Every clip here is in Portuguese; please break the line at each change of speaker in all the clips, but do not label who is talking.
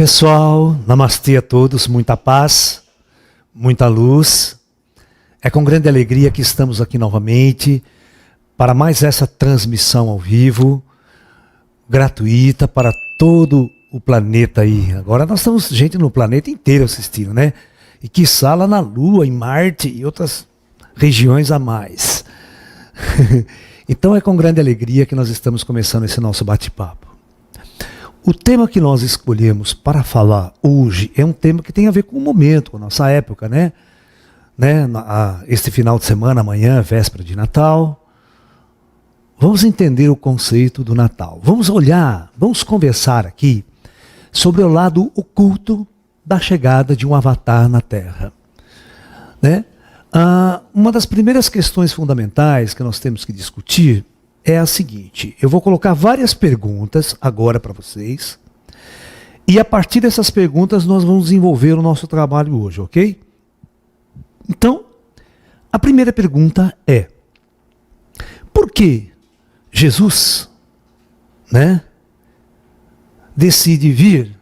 Pessoal, namastê a todos, muita paz, muita luz. É com grande alegria que estamos aqui novamente para mais essa transmissão ao vivo, gratuita para todo o planeta aí. Agora nós estamos gente no planeta inteiro assistindo, né? E quiçá lá na Lua, em Marte e outras regiões a mais. Então é com grande alegria que nós estamos começando esse nosso bate-papo. O tema que nós escolhemos para falar hoje é um tema que tem a ver com o momento, com a nossa época, né? Este final de semana, amanhã, véspera de Natal. Vamos entender o conceito do Natal. Vamos olhar, vamos conversar aqui sobre o lado oculto da chegada de um avatar na Terra. Né? Uma das primeiras questões fundamentais que nós temos que discutir é a seguinte: eu vou colocar várias perguntas agora para vocês, e a partir dessas perguntas nós vamos desenvolver o nosso trabalho hoje, ok? Então, a primeira pergunta é: por que Jesus, né, decide vir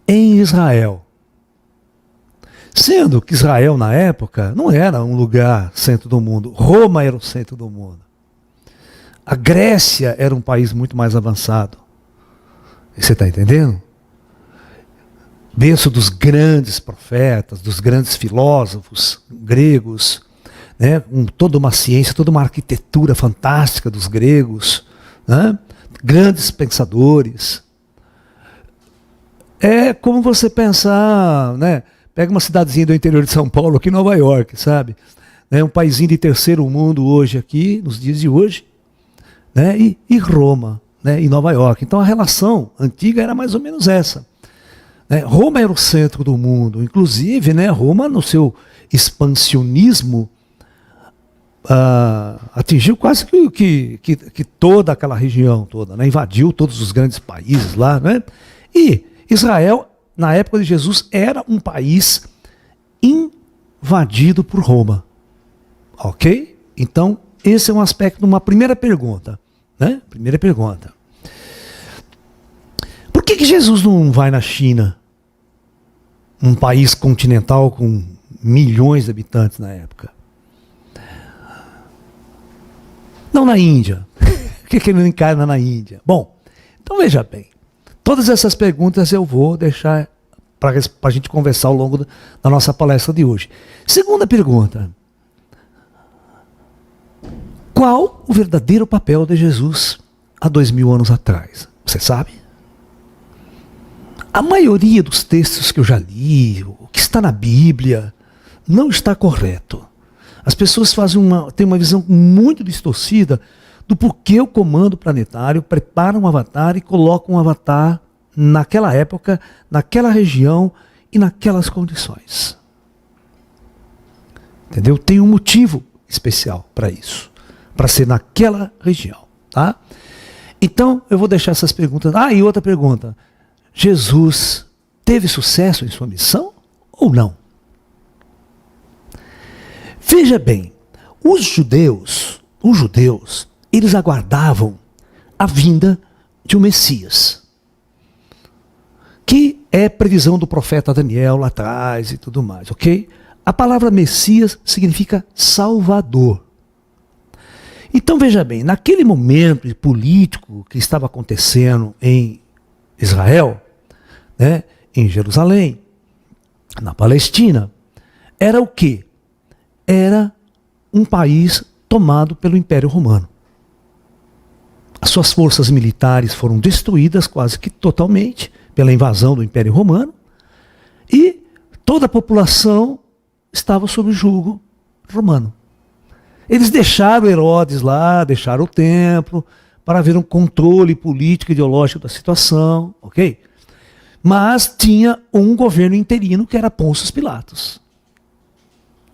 em Israel? Sendo que Israel, na época, não era um lugar centro do mundo. Roma era o centro do mundo. A Grécia era um país muito mais avançado. Você está entendendo? Berço dos grandes profetas, dos grandes filósofos gregos, né? Com toda uma ciência, toda uma arquitetura fantástica dos gregos, né? Grandes pensadores. É como você pensar, né? Pega uma cidadezinha do interior de São Paulo, aqui em Nova York, sabe? Um paísinho de terceiro mundo hoje aqui, nos dias de hoje, né? E Roma, né? E Nova York. Então a relação antiga era mais ou menos essa. Né? Roma era o centro do mundo, inclusive, né? Roma, no seu expansionismo, atingiu quase que toda aquela região toda, né? Invadiu todos os grandes países lá, né? E Israel, na época de Jesus, era um país invadido por Roma. Ok? Então, esse é um aspecto de uma primeira pergunta. Né? Primeira pergunta. Por que Jesus não vai na China? Um país continental com milhões de habitantes na época. Não na Índia. Por que ele não encarna na Índia? Bom, então veja bem. Todas essas perguntas eu vou deixar para a gente conversar ao longo da nossa palestra de hoje. Segunda pergunta. Qual o verdadeiro papel de Jesus há 2000 anos atrás? Você sabe? A maioria dos textos que eu já li, o que está na Bíblia, não está correto. As pessoas têm uma visão muito distorcida do porquê o comando planetário prepara um avatar e coloca um avatar naquela época, naquela região e naquelas condições. Entendeu? Tem um motivo especial para isso, para ser naquela região, tá? Então, eu vou deixar essas perguntas. E outra pergunta: Jesus teve sucesso em sua missão ou não? Veja bem, os judeus, eles aguardavam a vinda de um Messias, que é previsão do profeta Daniel lá atrás e tudo mais, ok? A palavra Messias significa Salvador. Então veja bem, naquele momento político que estava acontecendo em Israel, né, em Jerusalém, na Palestina, era o quê? Era um país tomado pelo Império Romano. As suas forças militares foram destruídas quase que totalmente pela invasão do Império Romano, e toda a população estava sob jugo romano. Eles deixaram Herodes lá, deixaram o templo, para haver um controle político e ideológico da situação, ok? Mas tinha um governo interino que era Pôncio Pilatos,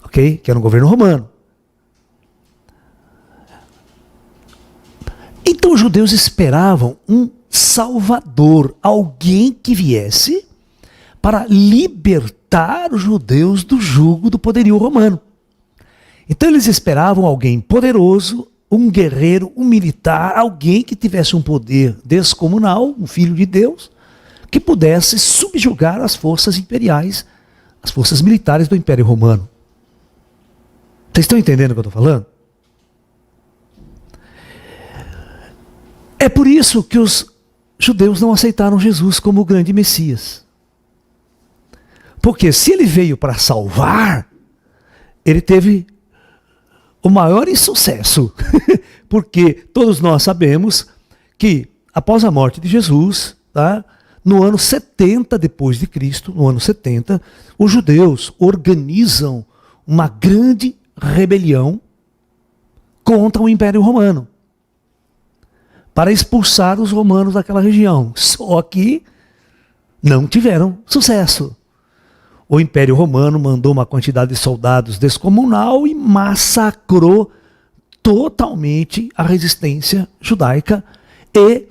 ok? Que era um governo romano. Então os judeus esperavam um Salvador, alguém que viesse para libertar os judeus do jugo do poderio romano. Então eles esperavam alguém poderoso, um guerreiro, um militar, alguém que tivesse um poder descomunal, um filho de Deus, que pudesse subjugar as forças imperiais, as forças militares do Império Romano. Vocês estão entendendo o que eu estou falando? É por isso que os judeus não aceitaram Jesus como o grande Messias. Porque se ele veio para salvar, ele teve o maior insucesso. Porque todos nós sabemos que após a morte de Jesus, tá, no ano 70 depois de Cristo, no ano 70, os judeus organizam uma grande rebelião contra o Império Romano, para expulsar os romanos daquela região. Só que não tiveram sucesso. O Império Romano mandou uma quantidade de soldados descomunal e massacrou totalmente a resistência judaica. E,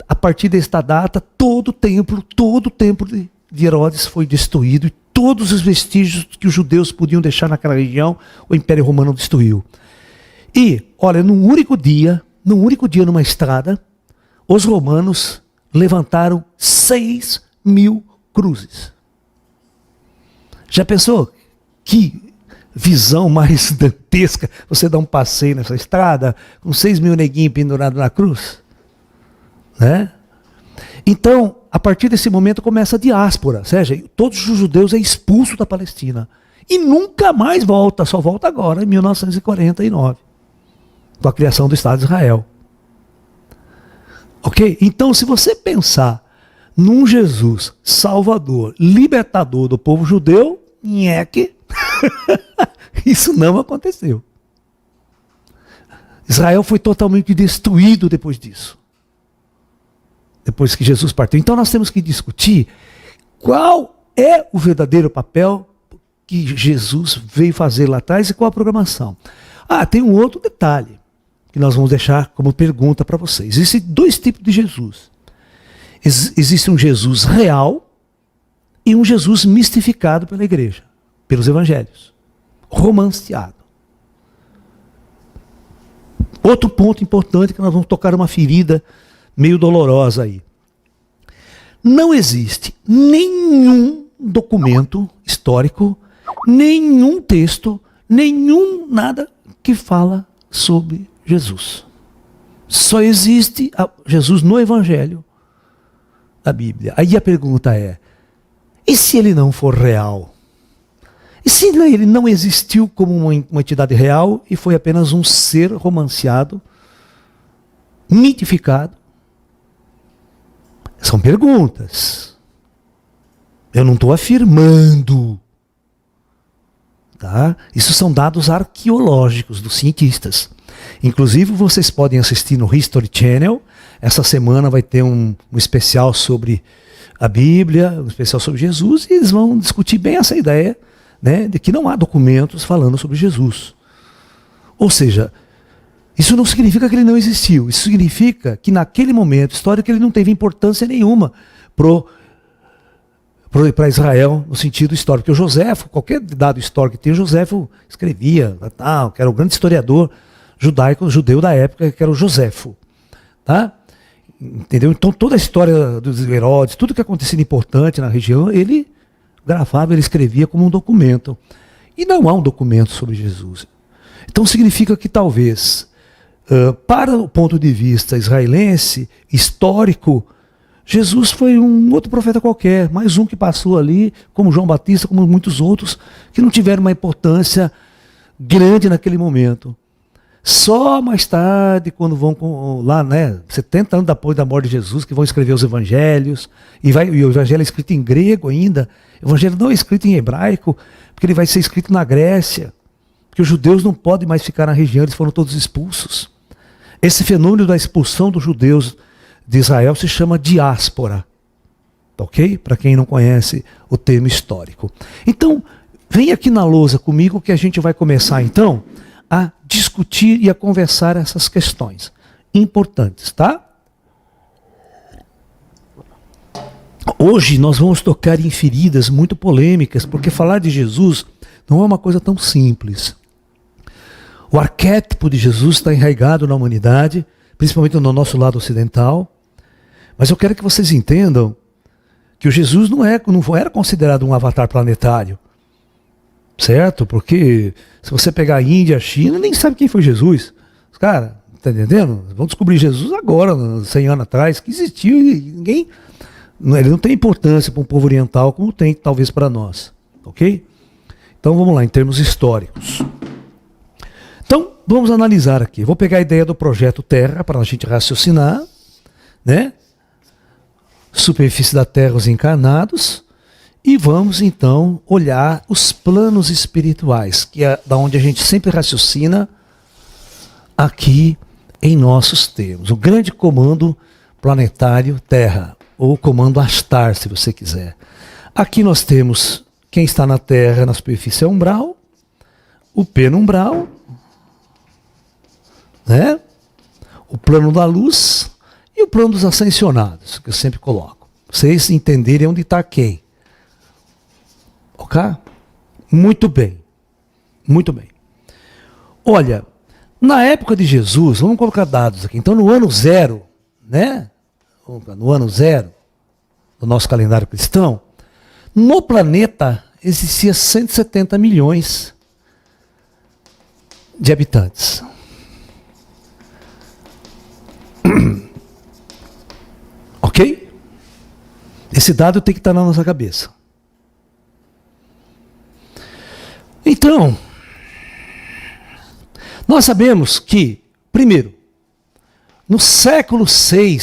a partir desta data, todo o templo de Herodes foi destruído. E todos os vestígios que os judeus podiam deixar naquela região, o Império Romano destruiu. E, olha, num único dia, numa estrada, os romanos levantaram 6.000 cruzes. Já pensou que visão mais dantesca? Você dá um passeio nessa estrada com 6.000 neguinhos pendurados na cruz? Né? Então, a partir desse momento começa a diáspora, ou seja, todos os judeus é expulso da Palestina. E nunca mais volta, só volta agora, em 1949, com a criação do Estado de Israel. Ok? Então, se você pensar num Jesus salvador, libertador do povo judeu, nheque, isso não aconteceu. Israel foi totalmente destruído depois disso. Depois que Jesus partiu. Então nós temos que discutir qual é o verdadeiro papel que Jesus veio fazer lá atrás e qual a programação. Tem um outro detalhe que nós vamos deixar como pergunta para vocês. Existem dois tipos de Jesus. Existe um Jesus real e um Jesus mistificado pela igreja, pelos evangelhos, romanceado. Outro ponto importante que nós vamos tocar uma ferida meio dolorosa aí. Não existe nenhum documento histórico, nenhum texto, nada que fala sobre Jesus. Só existe Jesus no Evangelho da Bíblia. Aí a pergunta é, e se ele não for real? E se ele não existiu como uma entidade real e foi apenas um ser romanceado, mitificado? São perguntas. Eu não estou afirmando. Tá? Isso são dados arqueológicos dos cientistas. Inclusive vocês podem assistir no History Channel. Essa semana vai ter um especial sobre a Bíblia, um especial sobre Jesus, e eles vão discutir bem essa ideia, né, de que não há documentos falando sobre Jesus. Ou seja, isso não significa que ele não existiu. Isso significa que naquele momento histórico ele não teve importância nenhuma para Israel no sentido histórico. Porque o Joséfo, qualquer dado histórico que tem, o Joséfo escrevia, que era o grande historiador judeu da época, que era o Joséfo. Tá? Entendeu? Então toda a história dos Herodes, tudo que acontecia importante na região, ele gravava, ele escrevia como um documento. E não há um documento sobre Jesus. Então significa que talvez, para o ponto de vista israelense, histórico, Jesus foi um outro profeta qualquer, mais um que passou ali, como João Batista, como muitos outros, que não tiveram uma importância grande naquele momento. Só mais tarde, quando vão lá, 70 anos depois da morte de Jesus, que vão escrever os evangelhos, e o evangelho é escrito em grego ainda, o evangelho não é escrito em hebraico, porque ele vai ser escrito na Grécia, porque os judeus não podem mais ficar na região, eles foram todos expulsos. Esse fenômeno da expulsão dos judeus de Israel se chama diáspora, ok? Para quem não conhece o termo histórico. Então, vem aqui na lousa comigo que a gente vai começar então a discutir e a conversar essas questões importantes, tá? Hoje nós vamos tocar em feridas muito polêmicas, porque falar de Jesus não é uma coisa tão simples. O arquétipo de Jesus está enraizado na humanidade, principalmente no nosso lado ocidental, mas eu quero que vocês entendam que o Jesus não era considerado um avatar planetário. Certo? Porque se você pegar a Índia, a China, nem sabe quem foi Jesus. Os caras, tá entendendo? Vão descobrir Jesus agora, 100 anos atrás, que existiu e ninguém... Ele não tem importância para um povo oriental como tem, talvez, para nós. Ok? Então vamos lá, em termos históricos. Então, vamos analisar aqui. Vou pegar a ideia do projeto Terra para a gente raciocinar, né? Superfície da Terra, os encarnados, e vamos então olhar os planos espirituais, que é da onde a gente sempre raciocina aqui em nossos termos. O grande comando planetário Terra, ou comando Astar, se você quiser. Aqui nós temos quem está na Terra, na superfície umbral, o penumbral, né? O plano da luz e o plano dos ascensionados, que eu sempre coloco. Vocês entenderem onde está quem. Ok? Muito bem. Muito bem. Olha, na época de Jesus, vamos colocar dados aqui. Então, no ano 0, né? No ano 0 do nosso calendário cristão, no planeta existia 170 milhões de habitantes. Ok? Esse dado tem que estar na nossa cabeça. Então, nós sabemos que, primeiro, no século VI,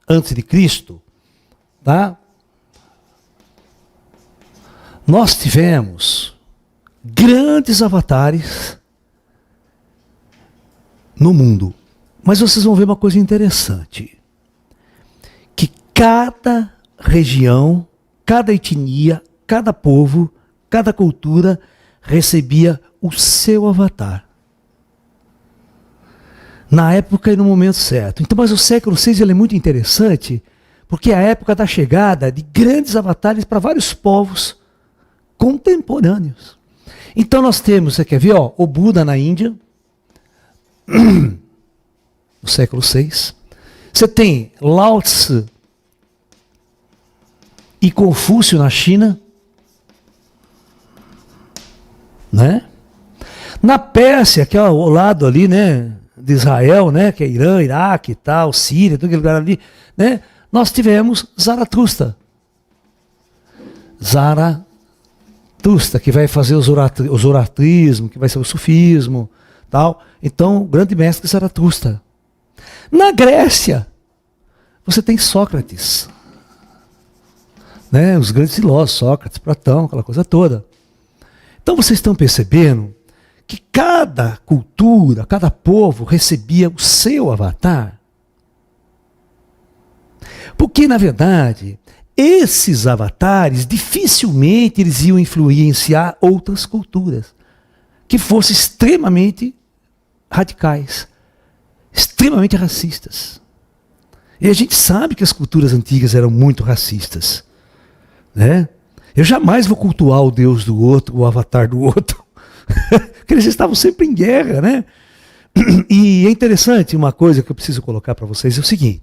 antes de Cristo, tá? Nós tivemos grandes avatares no mundo. Mas vocês vão ver uma coisa interessante. Que cada região, cada etnia, cada povo, cada cultura recebia o seu avatar. Na época e no momento certo. Então, mas o século VI ele é muito interessante, porque é a época da chegada de grandes avatares para vários povos contemporâneos. Então nós temos, você quer ver, ó, o Buda na Índia, no século VI. Você tem Lao Tzu e Confúcio na China, né? Na Pérsia, que é ao lado ali, né, de Israel, né, que é Irã, Iraque e tal, Síria, todo aquele lugar ali, né? Nós tivemos Zaratustra. Zaratustra, que vai fazer o zoratrismo, que vai ser o sufismo, tal. Então, o grande mestre Zaratustra. Na Grécia, você tem Sócrates, né? Os grandes filósofos, Sócrates, Platão, aquela coisa toda. Então vocês estão percebendo que cada cultura, cada povo recebia o seu avatar. Porque, na verdade, esses avatares dificilmente eles iam influenciar outras culturas que fossem extremamente radicais, extremamente racistas. E a gente sabe que as culturas antigas eram muito racistas, né? Eu jamais vou cultuar o Deus do outro, o avatar do outro, porque eles estavam sempre em guerra, né? E é interessante, uma coisa que eu preciso colocar para vocês é o seguinte: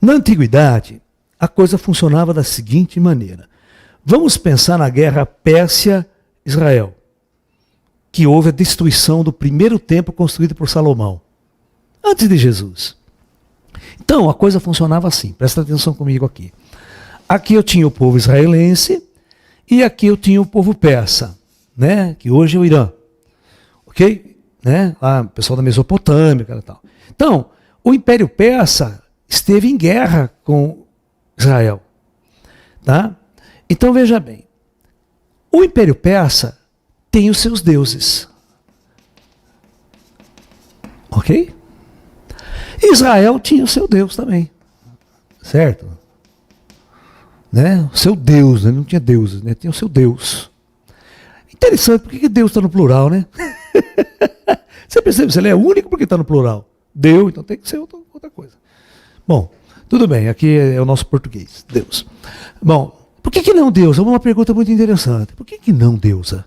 na antiguidade, a coisa funcionava da seguinte maneira. Vamos pensar na guerra Pérsia-Israel, que houve a destruição do primeiro templo construído por Salomão, antes de Jesus. Então, a coisa funcionava assim, presta atenção comigo aqui. Aqui eu tinha o povo israelense e aqui eu tinha o povo persa, né, que hoje é o Irã. Ok? Né? Lá, o pessoal da Mesopotâmia e tal. Então, o Império Persa esteve em guerra com Israel. Tá? Então, veja bem. O Império Persa tem os seus deuses. Ok? Israel tinha o seu Deus também. Certo? Né? O seu Deus, né? Não tinha deuses, né? Tinha o seu Deus. Interessante, por que Deus está no plural, né? Você percebe, se ele é único, porque está no plural? Deus, então tem que ser outra coisa. Bom, tudo bem, aqui é o nosso português, Deus. Bom, por que não Deus? É uma pergunta muito interessante. Por que não deusa?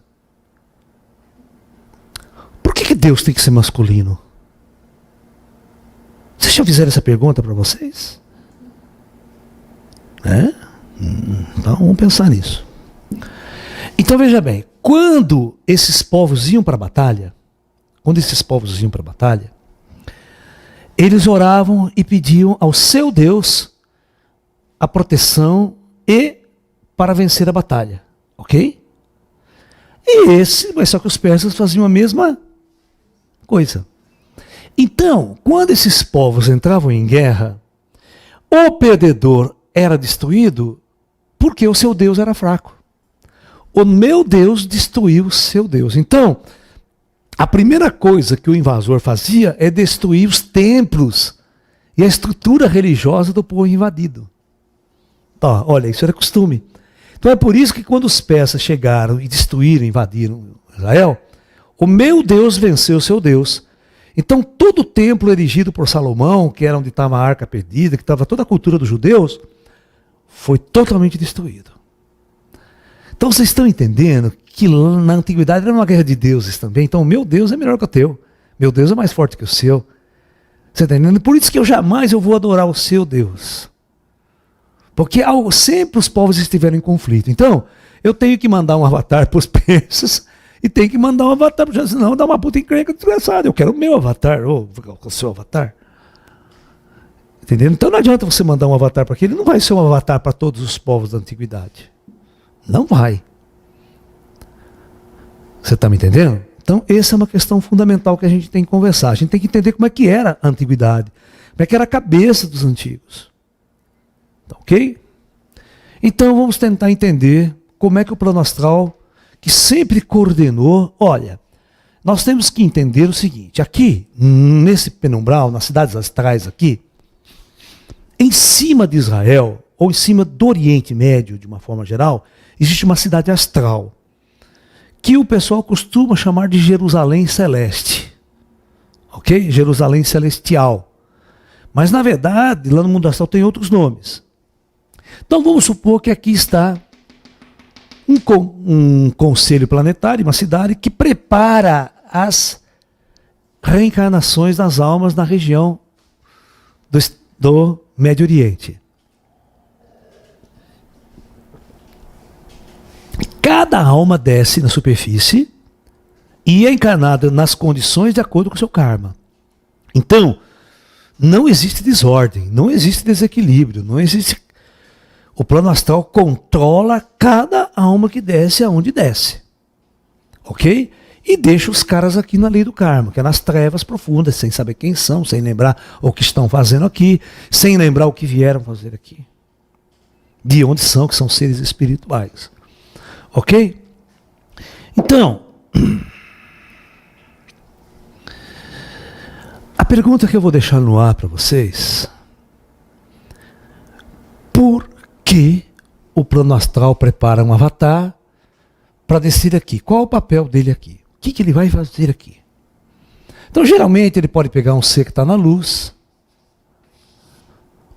Por que Deus tem que ser masculino? Você já fizeram essa pergunta para vocês? Então vamos pensar nisso. Então veja bem, quando esses povos iam para a batalha, eles oravam e pediam ao seu Deus a proteção e para vencer a batalha, ok? Mas só que os persas faziam a mesma coisa. Então, quando esses povos entravam em guerra, o perdedor era destruído porque o seu Deus era fraco. O meu Deus destruiu o seu Deus. Então, a primeira coisa que o invasor fazia é destruir os templos e a estrutura religiosa do povo invadido. Tá, olha, isso era costume. Então é por isso que quando os persas chegaram e destruíram, invadiram Israel, o meu Deus venceu o seu Deus. Então todo o templo erigido por Salomão, que era onde estava a arca perdida, que estava toda a cultura dos judeus, foi totalmente destruído. Então vocês estão entendendo que na antiguidade era uma guerra de deuses também. Então o meu Deus é melhor que o teu. Meu Deus é mais forte que o seu. Você está entendendo? Por isso que eu jamais vou adorar o seu Deus. Porque sempre os povos estiveram em conflito. Então, eu tenho que mandar um avatar para os persas e tenho que mandar um avatar para os, senão dá uma puta encrenca desgraçada. Eu quero o meu avatar, ou o seu avatar. Entendeu? Então não adianta você mandar um avatar para aquele, não vai ser um avatar para todos os povos da antiguidade. Não vai. Você está me entendendo? Então, essa é uma questão fundamental que a gente tem que conversar. A gente tem que entender como é que era a antiguidade. Como é que era a cabeça dos antigos. Ok? Então vamos tentar entender como é que o plano astral, que sempre coordenou, olha, nós temos que entender o seguinte, aqui, nesse penumbral, nas cidades astrais aqui, em cima de Israel, ou em cima do Oriente Médio, de uma forma geral, existe uma cidade astral, que o pessoal costuma chamar de Jerusalém Celeste. Ok? Jerusalém Celestial. Mas na verdade, lá no mundo astral tem outros nomes. Então vamos supor que aqui está um conselho planetário, uma cidade que prepara as reencarnações das almas na região do Médio Oriente. Cada alma desce na superfície e é encarnada nas condições de acordo com o seu karma. Então, não existe desordem, não existe desequilíbrio, não existe... O plano astral controla cada alma que desce aonde desce. Ok? E deixa os caras aqui na lei do karma, que é nas trevas profundas, sem saber quem são, sem lembrar o que estão fazendo aqui, sem lembrar o que vieram fazer aqui. De onde são, que são seres espirituais. Ok? Então, a pergunta que eu vou deixar no ar para vocês: por que o plano astral prepara um avatar para descer aqui? Qual é o papel dele aqui? O que ele vai fazer aqui? Então, geralmente, ele pode pegar um ser que está na luz,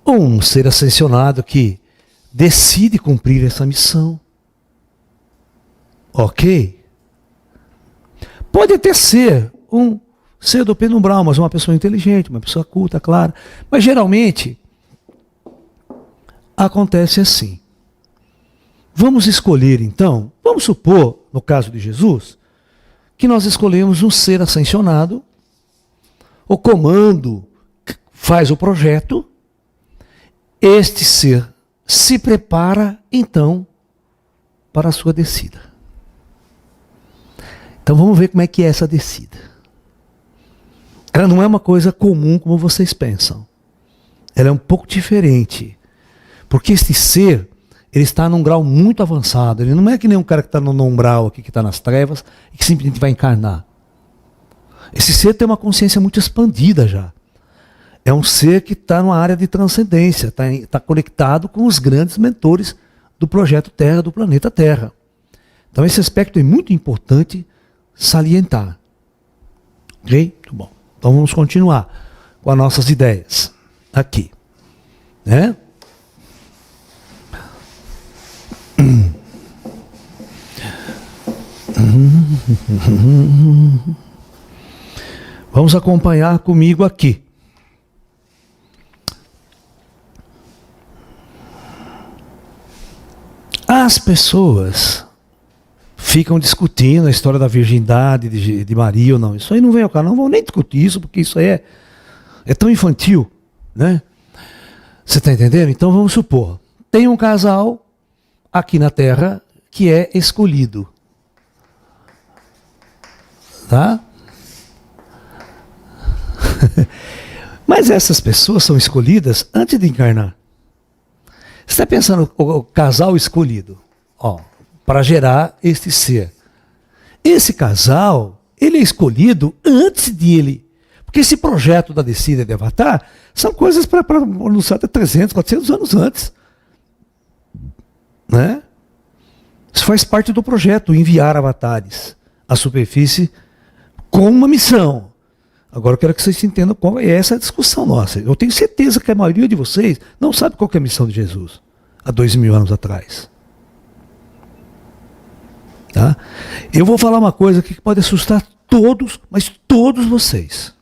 ou um ser ascensionado que decide cumprir essa missão. Ok? Pode até ser um ser do penumbral, mas uma pessoa inteligente, uma pessoa culta, clara. Mas, geralmente, acontece assim. Vamos escolher então, vamos supor, no caso de Jesus, que nós escolhemos um ser ascensionado, o comando faz o projeto, este ser se prepara então para a sua descida. Então vamos ver como é que é essa descida. Ela não é uma coisa comum como vocês pensam. Ela é um pouco diferente. Porque este ser, ele está num grau muito avançado. Ele não é que nem um cara que está no umbral aqui, que está nas trevas, e que simplesmente vai encarnar. Esse ser tem uma consciência muito expandida já. É um ser que está numa área de transcendência, está conectado com os grandes mentores do projeto Terra, do planeta Terra. Então esse aspecto é muito importante salientar. Ok? Muito bom. Então vamos continuar com as nossas ideias aqui. Né? Vamos acompanhar comigo aqui. pessoas ficam discutindo a história da virgindade de Maria ou não. Isso aí não vem ao canal, não vão nem discutir isso, porque isso aí é tão infantil, né? Você está entendendo? Então vamos supor, tem um casal aqui na Terra que é escolhido. Tá? Mas essas pessoas são escolhidas antes de encarnar. Você está pensando o casal escolhido, ó, para gerar este ser. Esse casal, ele é escolhido antes de ele. Porque esse projeto da descida de Avatar são coisas para anunciar até 300, 400 anos antes. Né? Isso faz parte do projeto, enviar avatares à superfície com uma missão. Agora eu quero que vocês entendam qual é essa discussão nossa. Eu tenho certeza que a maioria de vocês não sabe qual é a missão de Jesus há 2000 anos atrás. Tá? Eu vou falar uma coisa aqui que pode assustar todos, mas todos vocês.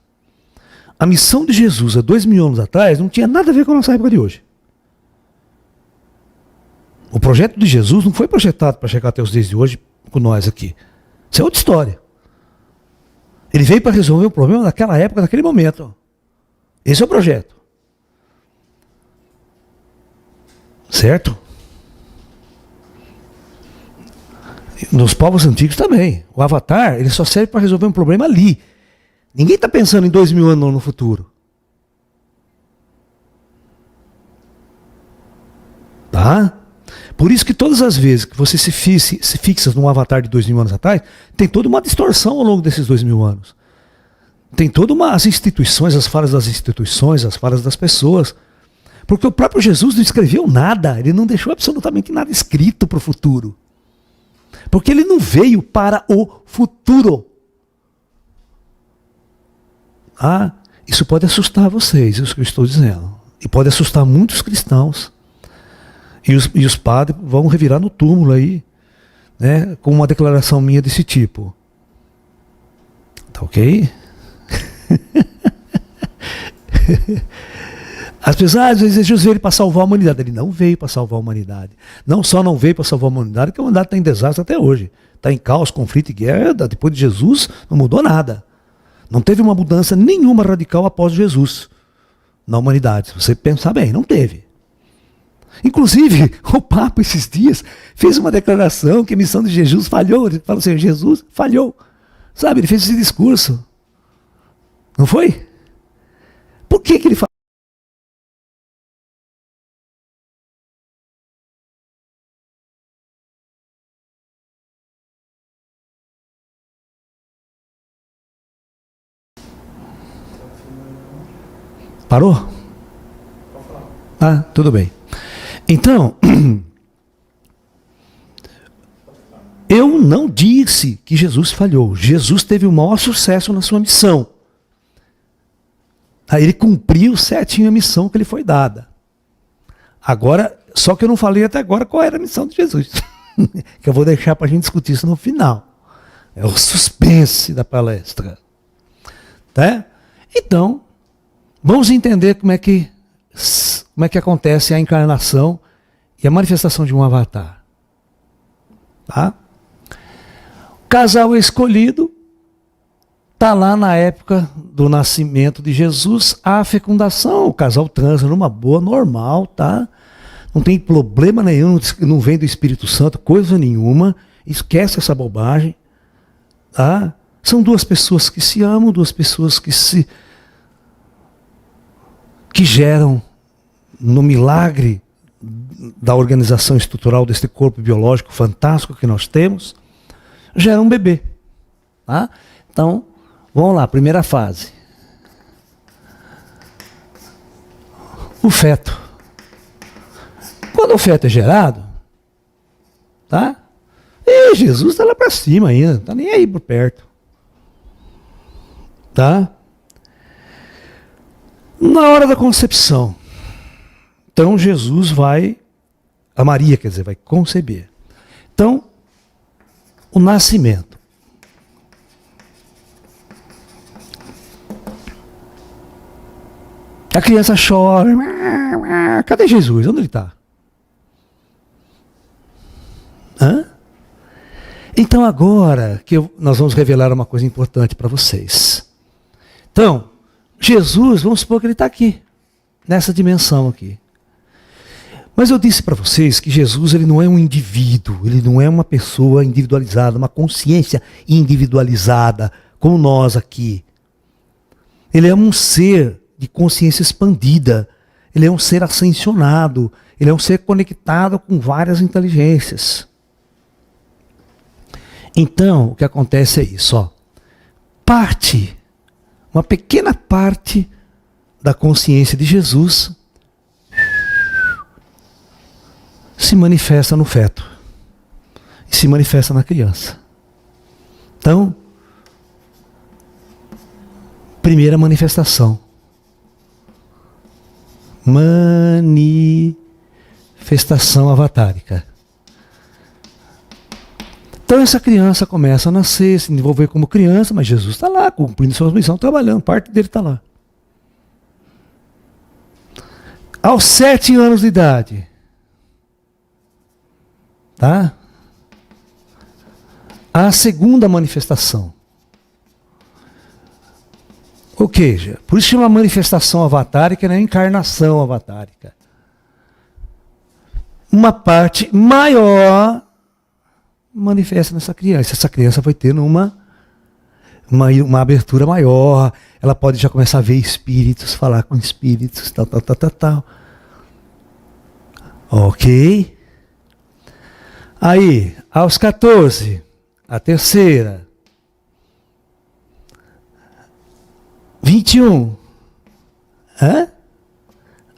A missão de Jesus há 2000 anos atrás não tinha nada a ver com a nossa época de hoje. O projeto de Jesus não foi projetado para chegar até os dias de hoje com nós aqui. Isso é outra história. Ele veio para resolver o problema daquela época, daquele momento. Esse é o projeto. Certo? Nos povos antigos também. O avatar, ele só serve para resolver um problema ali. Ninguém está pensando em 2000 anos no futuro. Tá? Por isso que todas as vezes que você se fixa num avatar de 2000 anos atrás, tem toda uma distorção ao longo desses 2000 anos. Tem todas as instituições, as falhas das instituições, as falhas das pessoas. Porque o próprio Jesus não escreveu nada, ele não deixou absolutamente nada escrito para o futuro. Porque ele não veio para o futuro. Ah, isso pode assustar vocês, isso que eu estou dizendo. E pode assustar muitos cristãos. E os padres vão revirar no túmulo aí, né, com uma declaração minha desse tipo. Tá ok? As pessoas, às vezes, Jesus veio para salvar a humanidade. Ele não veio para salvar a humanidade. Não só não veio para salvar a humanidade, que a humanidade está em desastre até hoje. Está em caos, conflito e guerra. Depois de Jesus, não mudou nada. Não teve uma mudança nenhuma radical após Jesus na humanidade. Se você pensar bem, não teve. Inclusive, o Papa esses dias fez uma declaração que a missão de Jesus falhou. Ele falou assim, Jesus falhou. Sabe, ele fez esse discurso. Não foi? Por que ele falou? Parou? Ah, tudo bem. Então, eu não disse que Jesus falhou. Jesus teve o maior sucesso na sua missão. Aí ele cumpriu certinho a missão que lhe foi dada. Agora, só que eu não falei até agora qual era a missão de Jesus. Que eu vou deixar para a gente discutir isso no final. É o suspense da palestra. Tá? Então, vamos entender como é que acontece a encarnação e a manifestação de um avatar. Tá? O casal escolhido está lá na época do nascimento de Jesus, a fecundação, o casal transa numa boa, normal, tá? Não tem problema nenhum, não vem do Espírito Santo, coisa nenhuma, esquece essa bobagem, tá? São duas pessoas que se amam, duas pessoas que geram no milagre da organização estrutural deste corpo biológico fantástico que nós temos, geram um bebê, tá? Então, vamos lá, primeira fase. O feto. Quando o feto é gerado, tá? E Jesus está lá para cima ainda, não está nem aí por perto. Tá? Na hora da concepção, então Jesus a Maria, quer dizer, vai conceber. Então, o nascimento. A criança chora. Cadê Jesus? Onde ele está? Então agora que nós vamos revelar uma coisa importante para vocês. Então, Jesus, vamos supor que ele está aqui, nessa dimensão aqui. Mas eu disse para vocês que Jesus ele não é um indivíduo, ele não é uma pessoa individualizada, uma consciência individualizada, como nós aqui. Ele é um ser de consciência expandida, ele é um ser ascensionado, ele é um ser conectado com várias inteligências. Então, o que acontece é isso, ó. Uma pequena parte da consciência de Jesus se manifesta no feto e se manifesta na criança. Então, primeira manifestação. Manifestação avatárica. Então essa criança começa a nascer, se desenvolver como criança, mas Jesus está lá, cumprindo sua missão, trabalhando, parte dele está lá. Aos 7 anos de idade, tá? A segunda manifestação. Ou seja, por isso chama manifestação avatárica, não é encarnação avatárica. Uma parte maior manifesta nessa criança. Essa criança vai ter uma abertura maior, ela pode já começar a ver espíritos, falar com espíritos, tal. Ok? Aí, aos 14, a terceira. 21.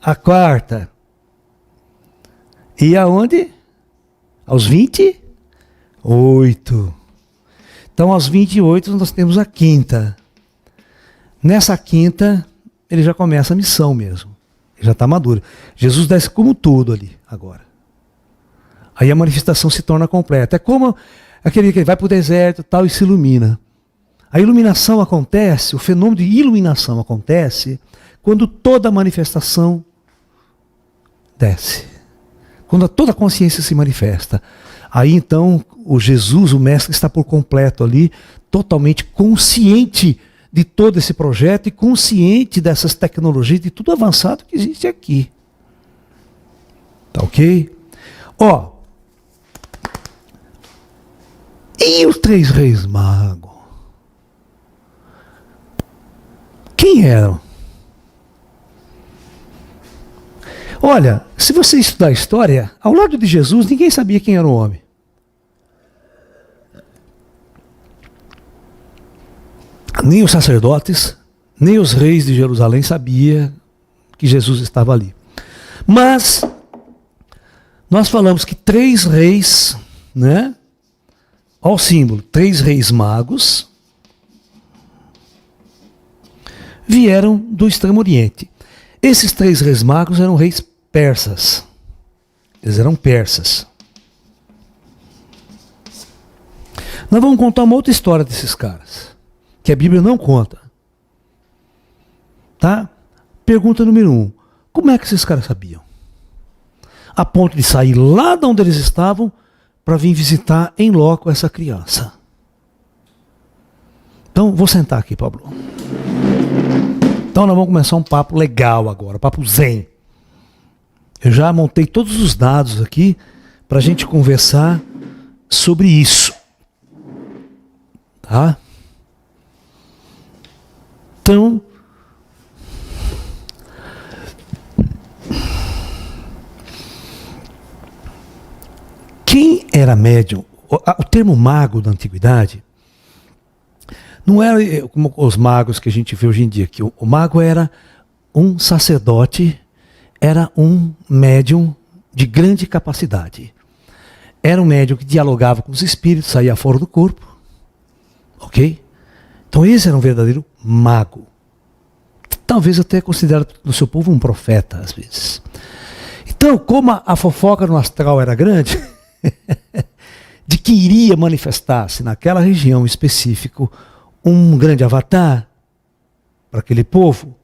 A quarta. E aonde? Aos 28. Então, aos 28, nós temos a quinta. Nessa quinta, ele já começa a missão mesmo. Ele já está maduro. Jesus desce como tudo ali, agora. Aí a manifestação se torna completa. É como aquele que vai para o deserto tal, e se ilumina. A iluminação acontece, o fenômeno de iluminação acontece quando toda a manifestação desce. Quando toda a consciência se manifesta. Aí então o Jesus, o Mestre, está por completo ali, totalmente consciente de todo esse projeto e consciente dessas tecnologias, de tudo avançado que existe aqui. Tá ok? Ó. E os 3 reis magos? Quem eram? Olha, se você estudar a história, ao lado de Jesus, ninguém sabia quem era o homem. Nem os sacerdotes, nem os reis de Jerusalém sabiam que Jesus estava ali. Mas, nós falamos que 3 reis, né? Olha o símbolo, 3 reis magos, vieram do Extremo Oriente. Esses 3 reis magos eram reis persas. Eles eram persas. Nós vamos contar uma outra história desses caras, que a Bíblia não conta. Tá? Pergunta número 1. Como é que esses caras sabiam? A ponto de sair lá de onde eles estavam para vir visitar em loco essa criança. Então, vou sentar aqui, Pablo. Então nós vamos começar um papo legal agora, papo zen. Eu já montei todos os dados aqui para a gente conversar sobre isso. Tá? Então, quem era médium? O termo mago da antiguidade não era como os magos que a gente vê hoje em dia, que o mago era um sacerdote, era um médium de grande capacidade. Era um médium que dialogava com os espíritos, saía fora do corpo. Ok? Então esse era um verdadeiro mago. Talvez até considerado no seu povo um profeta, às vezes. Então, como a fofoca no astral era grande, de que iria manifestar-se naquela região específica um grande avatar para aquele povo,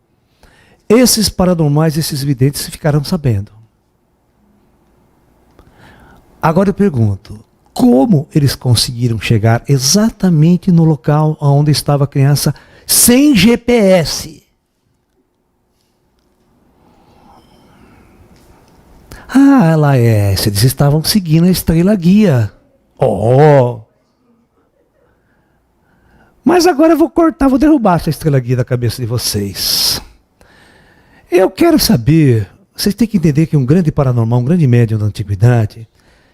esses paranormais, esses videntes ficaram sabendo. Agora eu pergunto, como eles conseguiram chegar exatamente no local onde estava a criança sem GPS. Ah, Laércio, eles estavam seguindo a estrela guia. Oh! Mas agora eu vou cortar, vou derrubar essa estrela guia da cabeça de vocês. Eu quero saber, vocês têm que entender que um grande paranormal, um grande médium da antiguidade,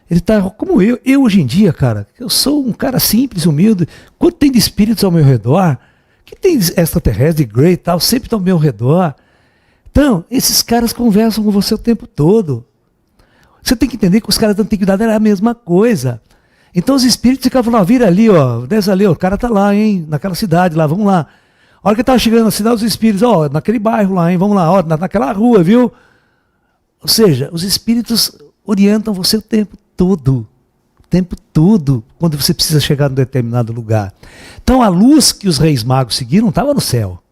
ele está como eu. Eu hoje em dia, cara, eu sou um cara simples, humilde. Quanto tem de espíritos ao meu redor, que tem extraterrestre, Grey e tal, sempre estão ao meu redor. Então, esses caras conversam com você o tempo todo. Você tem que entender que os caras da antiguidade era a mesma coisa. Então os espíritos ficavam lá, vira ali, ó, desce ali, ó, o cara tá lá, hein, naquela cidade lá, vamos lá. A hora que estava chegando na cidade, os espíritos, ó, naquele bairro lá, hein, vamos lá, ó, naquela rua, viu? Ou seja, os espíritos orientam você o tempo todo, quando você precisa chegar num determinado lugar. Então a luz que os reis magos seguiram não estava no céu.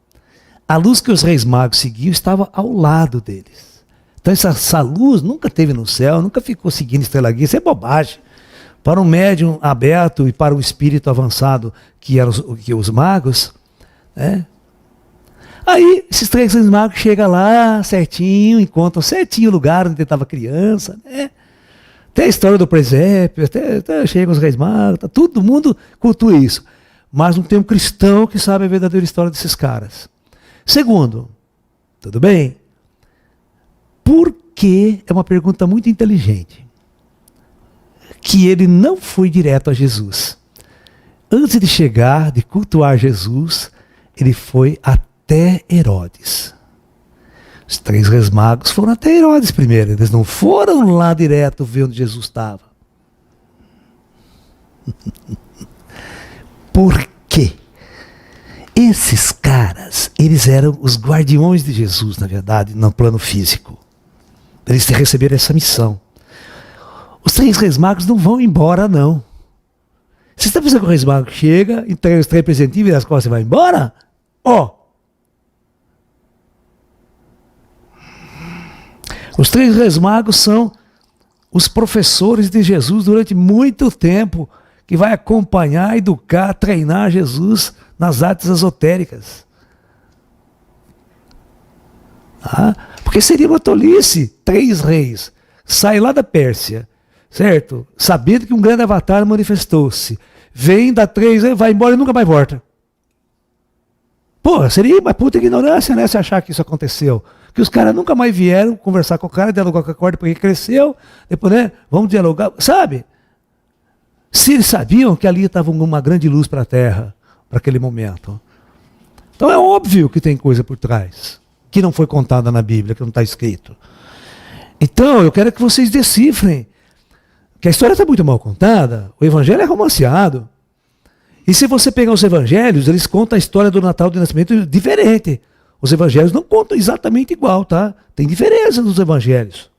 A luz que os reis magos seguiam estava ao lado deles. Então essa luz nunca esteve no céu, nunca ficou seguindo estrela guia, isso é bobagem. Para um médium aberto e para um espírito avançado que eram os magos, né? Aí esses três reis magos chegam lá certinho, encontram certinho o lugar onde estava a criança, né? Tem a história do presépio, até chegam os reis magos, tá, todo mundo cultua isso. Mas não tem um cristão que sabe a verdadeira história desses caras. Segundo, tudo bem? Por que, é uma pergunta muito inteligente, que ele não foi direto a Jesus? Antes de chegar, de cultuar Jesus, ele foi até Herodes. Os três reis magos foram até Herodes primeiro, eles não foram lá direto ver onde Jesus estava. Por quê? Esses caras, eles eram os guardiões de Jesus, na verdade, no plano físico. Eles receberam essa missão. Os três reis magos não vão embora, não. Você está pensando que o rei mago chega, entrega os três presentinhos e as costas e vai embora? Ó. Os três reis magos são os professores de Jesus durante muito tempo, que vai acompanhar, educar, treinar Jesus nas artes esotéricas. Ah, porque seria uma tolice, três reis, sai lá da Pérsia, certo? Sabendo que um grande avatar manifestou-se, vem, dá três, vai embora e nunca mais volta. Pô, seria uma puta ignorância, né, se achar que isso aconteceu. Que os caras nunca mais vieram conversar com o cara, dialogar com a corda, porque cresceu, depois, né, vamos dialogar, sabe? Se eles sabiam que ali estava uma grande luz para a Terra, para aquele momento. Então é óbvio que tem coisa por trás, que não foi contada na Bíblia, que não está escrito. Então, eu quero que vocês decifrem que a história está muito mal contada, o Evangelho é romanceado. E se você pegar os Evangelhos, eles contam a história do Natal do Nascimento diferente. Os Evangelhos não contam exatamente igual, tá? Tem diferença nos Evangelhos.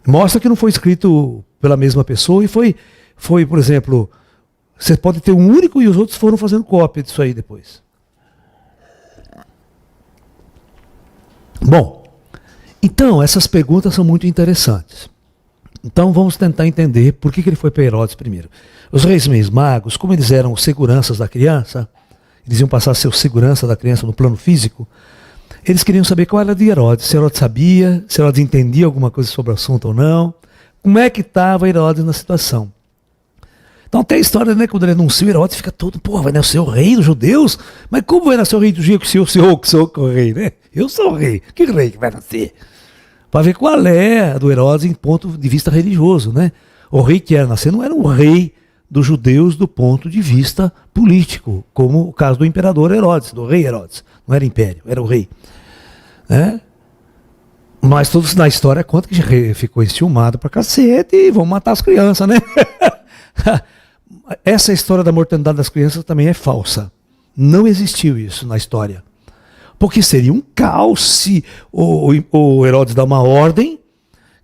Mostra que não foi escrito pela mesma pessoa e foi, por exemplo, você pode ter um único e os outros foram fazendo cópia disso aí depois. Bom, então essas perguntas são muito interessantes. Então vamos tentar entender por que ele foi para Herodes primeiro. Os reis magos, como eles eram os seguranças da criança, eles iam passar a ser o segurança da criança no plano físico, eles queriam saber qual era de Herodes, se Herodes sabia, se Herodes entendia alguma coisa sobre o assunto ou não, como é que estava Herodes na situação. Então tem a história, né, quando ele anuncia, Herodes fica todo, pô, vai nascer o rei dos judeus? Mas como vai nascer o rei dos judeus se eu sou o rei, né? Eu sou o rei, que rei que vai nascer? Para ver qual é a do Herodes em ponto de vista religioso, né? O rei que era nascer não era um rei dos judeus do ponto de vista político, como o caso do imperador Herodes, do rei Herodes. Não era império, era o rei. Né? Mas todos na história conta que ficou enciumado pra cacete e vão matar as crianças, né? Essa história da mortandade das crianças também é falsa. Não existiu isso na história. Porque seria um caos se o Herodes dá uma ordem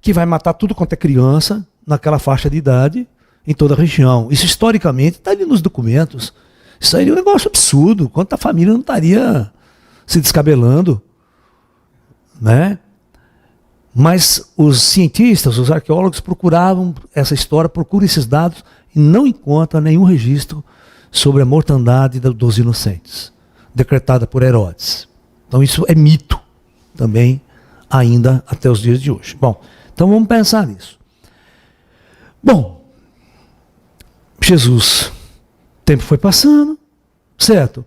que vai matar tudo quanto é criança naquela faixa de idade em toda a região. Isso historicamente está ali nos documentos. Isso seria um negócio absurdo. Quanta família não estaria se descabelando, né? Mas os cientistas, os arqueólogos procuravam essa história, procuram esses dados e não encontram nenhum registro sobre a mortandade dos inocentes, decretada por Herodes. Então isso é mito também, ainda até os dias de hoje. Bom, então vamos pensar nisso. Bom, Jesus, o tempo foi passando, certo?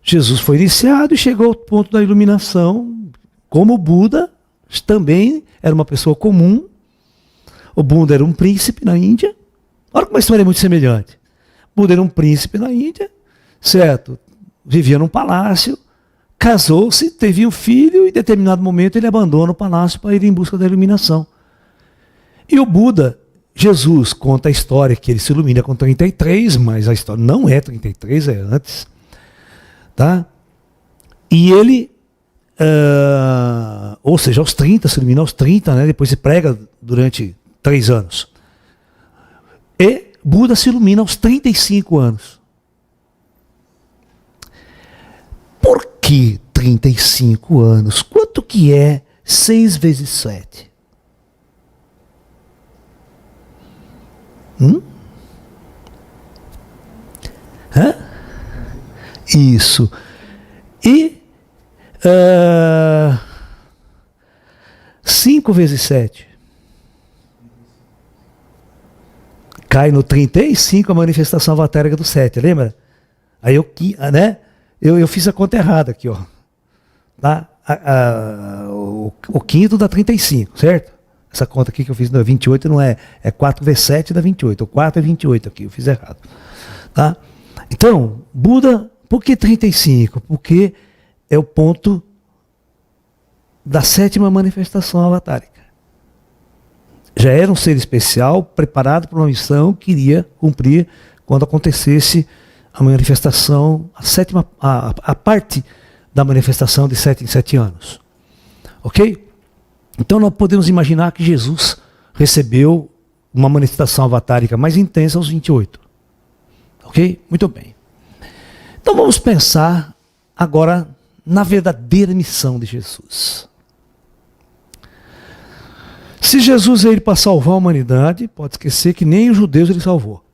Jesus foi iniciado e chegou ao ponto da iluminação, como o Buda também era uma pessoa comum. O Buda era um príncipe na Índia. Olha como a história é muito semelhante. O Buda era um príncipe na Índia, certo? Vivia num palácio, casou-se, teve um filho e em determinado momento ele abandona o palácio para ir em busca da iluminação. E o Buda, Jesus conta a história que ele se ilumina com 33, mas a história não é 33, é antes. Tá? E ele, ou seja, aos 30, se ilumina aos 30, né? Depois se prega durante 3 anos. E Buda se ilumina aos 35 anos. Por que 35 anos? Quanto que é 6 vezes 7? Hã? Isso. E 5 vezes 7 cai no 35 a manifestação avatérica do 7, lembra? Aí eu fiz a conta errada aqui, ó. Tá? O quinto dá 35, certo? Essa conta aqui que eu fiz no 28 não é 4 vezes 7 dá 28. O 4 é 28 aqui, eu fiz errado. Tá? Então, Buda, por que 35? Porque é o ponto da 7ª manifestação avatárica. Já era um ser especial, preparado para uma missão que iria cumprir quando acontecesse a manifestação, a parte da manifestação de 7 em 7 anos. Ok? Então nós podemos imaginar que Jesus recebeu uma manifestação avatárica mais intensa aos 28. Ok? Muito bem. Então vamos pensar agora na verdadeira missão de Jesus. Se Jesus veio para salvar a humanidade, pode esquecer que nem os judeus ele salvou.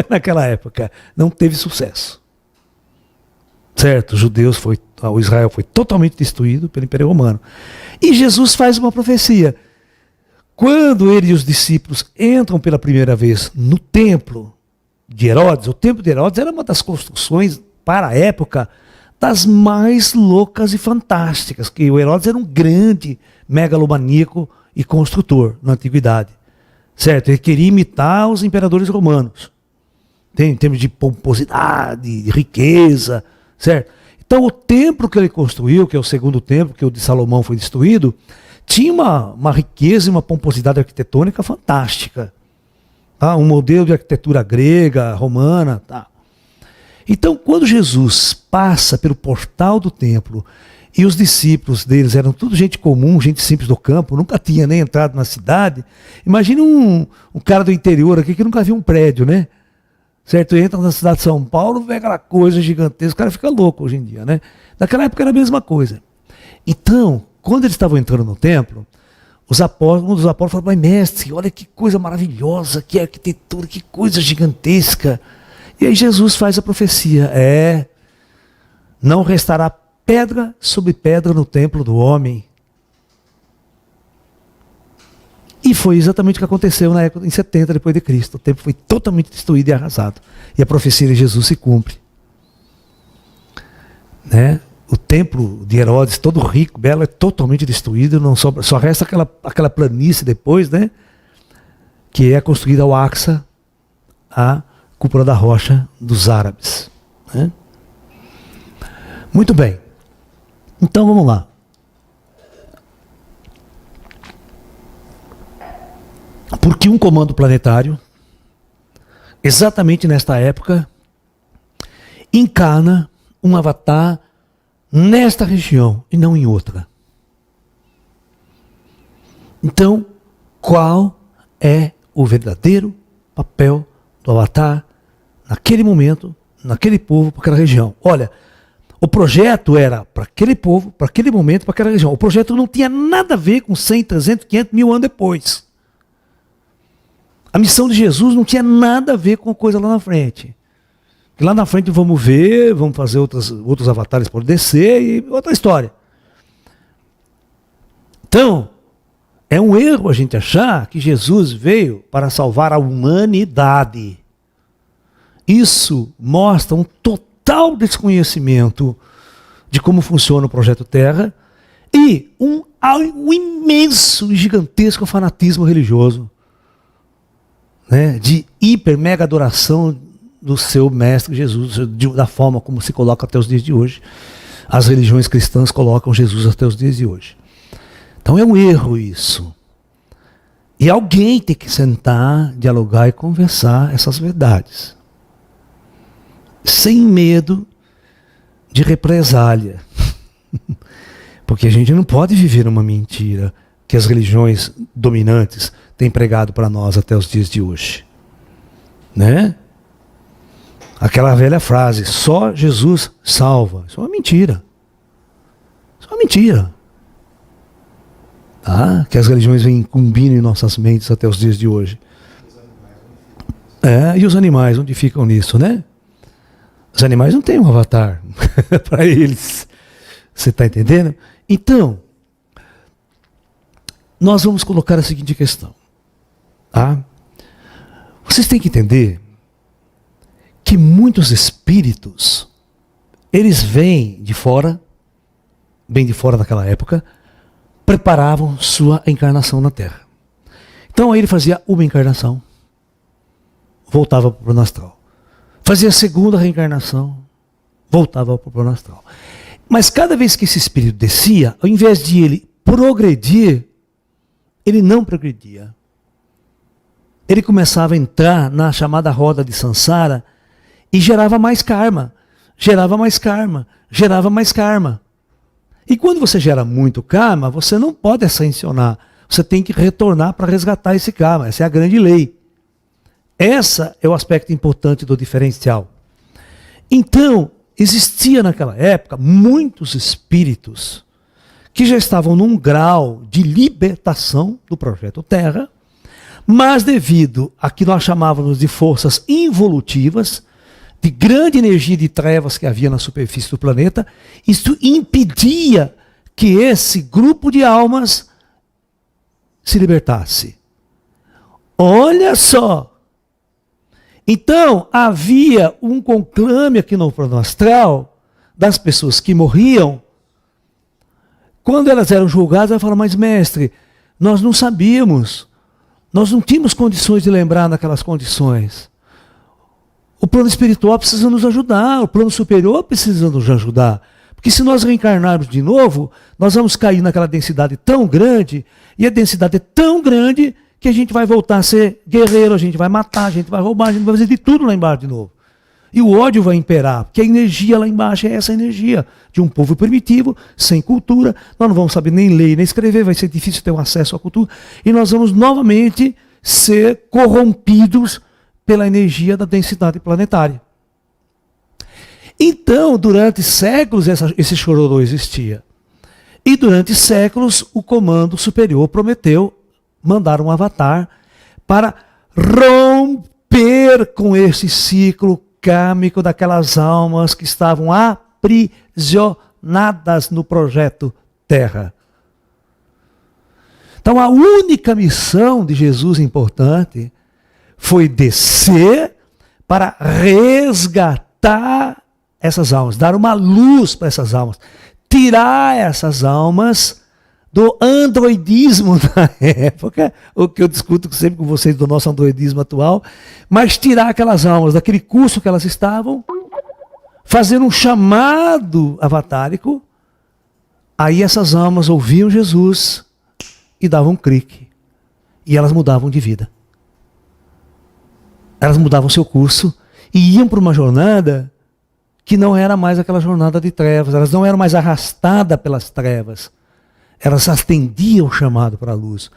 Naquela época, não teve sucesso. Certo, o Israel foi totalmente destruído pelo Império Romano. E Jesus faz uma profecia. Quando ele e os discípulos entram pela primeira vez no templo de Herodes, o templo de Herodes era uma das construções, para a época, das mais loucas e fantásticas, que o Herodes era um grande megalomaníaco e construtor na antiguidade. Certo? Ele queria imitar os imperadores romanos. Em termos de pomposidade, de riqueza, certo? Então o templo que ele construiu, que é o segundo templo, que o de Salomão foi destruído, tinha uma riqueza e uma pomposidade arquitetônica fantástica. Tá? Um modelo de arquitetura grega, romana. Tá? Então quando Jesus passa pelo portal do templo, e os discípulos deles eram tudo gente comum, gente simples do campo, nunca tinha nem entrado na cidade. Imagina um cara do interior aqui que nunca viu um prédio, né? Certo? Entra na cidade de São Paulo, vê aquela coisa gigantesca, o cara fica louco hoje em dia, né? Naquela época era a mesma coisa. Então, quando eles estavam entrando no templo, um dos apóstolos falou: mas mestre, olha que coisa maravilhosa, que arquitetura, que coisa gigantesca. E aí Jesus faz a profecia: não restará pedra sobre pedra no templo do homem. E foi exatamente o que aconteceu na época, em 70 depois de Cristo. O templo foi totalmente destruído e arrasado. E a profecia de Jesus se cumpre. Né? O templo de Herodes, todo rico, belo, é totalmente destruído. Não só resta aquela planície depois, né? Que é construída ao Aqsa, a cúpula da rocha dos árabes. Né? Muito bem. Então vamos lá. Porque um comando planetário, exatamente nesta época, encarna um avatar nesta região e não em outra. Então, qual é o verdadeiro papel do avatar naquele momento, naquele povo, para aquela região? Olha, O projeto era para aquele povo, para aquele momento, para aquela região. O projeto não tinha nada a ver com 100, 300, 500 mil anos depois. A missão de Jesus não tinha nada a ver com a coisa lá na frente. E lá na frente vamos ver, vamos fazer outros avatares por descer e outra história. Então, é um erro a gente achar que Jesus veio para salvar a humanidade. Isso mostra um total desconhecimento de como funciona o Projeto Terra e um imenso e gigantesco fanatismo religioso, né, de hiper, mega adoração do seu mestre Jesus, da forma como se coloca até os dias de hoje. As religiões cristãs colocam Jesus até os dias de hoje. Então é um erro isso. E alguém tem que sentar, dialogar e conversar essas verdades. Sem medo de represália. Porque a gente não pode viver uma mentira que as religiões dominantes têm pregado para nós até os dias de hoje. Né? Aquela velha frase, só Jesus salva. Isso é uma mentira. Isso é uma mentira. Tá? Que as religiões vêm incumbindo em nossas mentes até os dias de hoje. E os animais, onde ficam nisso, né? Os animais não têm um avatar para eles. Você está entendendo? Então, nós vamos colocar a seguinte questão. Tá? Vocês têm que entender que muitos espíritos, eles vêm de fora, bem de fora daquela época, preparavam sua encarnação na Terra. Então aí ele fazia uma encarnação, voltava para o plano astral. Fazia a segunda reencarnação, voltava para o plano astral. Mas cada vez que esse espírito descia, ao invés de ele progredir, ele não progredia. Ele começava a entrar na chamada roda de Sansara e gerava mais karma, gerava mais karma, gerava mais karma. E quando você gera muito karma, você não pode ascensionar. Você tem que retornar para resgatar esse karma. Essa é a grande lei. Esse é o aspecto importante do diferencial. Então, existia naquela época muitos espíritos que já estavam num grau de libertação do Projeto Terra, mas devido a que nós chamávamos de forças involutivas, de grande energia de trevas que havia na superfície do planeta, isso impedia que esse grupo de almas se libertasse. Olha só! Então, havia um conclame aqui no plano astral das pessoas que morriam. Quando elas eram julgadas, elas falaram, mas mestre, nós não sabíamos, nós não tínhamos condições de lembrar naquelas condições. O plano espiritual precisa nos ajudar, o plano superior precisa nos ajudar. Porque se nós reencarnarmos de novo, nós vamos cair naquela densidade tão grande, e a densidade é tão grande que a gente vai voltar a ser guerreiro, a gente vai matar, a gente vai roubar, a gente vai fazer de tudo lá embaixo de novo. E o ódio vai imperar, porque a energia lá embaixo é essa energia de um povo primitivo, sem cultura. Nós não vamos saber nem ler nem escrever, vai ser difícil ter um acesso à cultura. E nós vamos novamente ser corrompidos pela energia da densidade planetária. Então, durante séculos, esse chororô existia. E durante séculos, o comando superior prometeu mandar um avatar para romper com esse ciclo kármico daquelas almas que estavam aprisionadas no Projeto Terra. Então, a única missão de Jesus importante foi descer para resgatar essas almas, dar uma luz para essas almas, tirar essas almas do androidismo da época, o que eu discuto sempre com vocês do nosso androidismo atual, mas tirar aquelas almas daquele curso que elas estavam, fazer um chamado avatárico, aí essas almas ouviam Jesus e davam um clique, e elas mudavam de vida. Elas mudavam seu curso e iam para uma jornada que não era mais aquela jornada de trevas, elas não eram mais arrastadas pelas trevas, elas atendiam o chamado para a luz.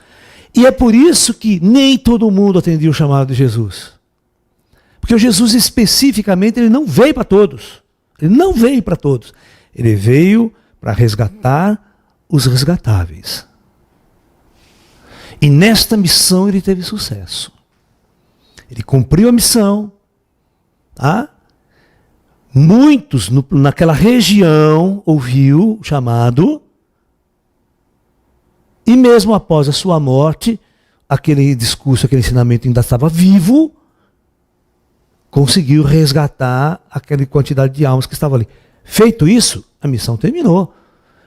E é por isso que nem todo mundo atendia o chamado de Jesus. Porque o Jesus especificamente, ele não veio para todos. Ele não veio para todos. Ele veio para resgatar os resgatáveis. E nesta missão ele teve sucesso. Ele cumpriu a missão. Tá? Muitos naquela região ouviu o chamado. E mesmo após a sua morte, aquele discurso, aquele ensinamento ainda estava vivo, conseguiu resgatar aquela quantidade de almas que estava ali. Feito isso, a missão terminou.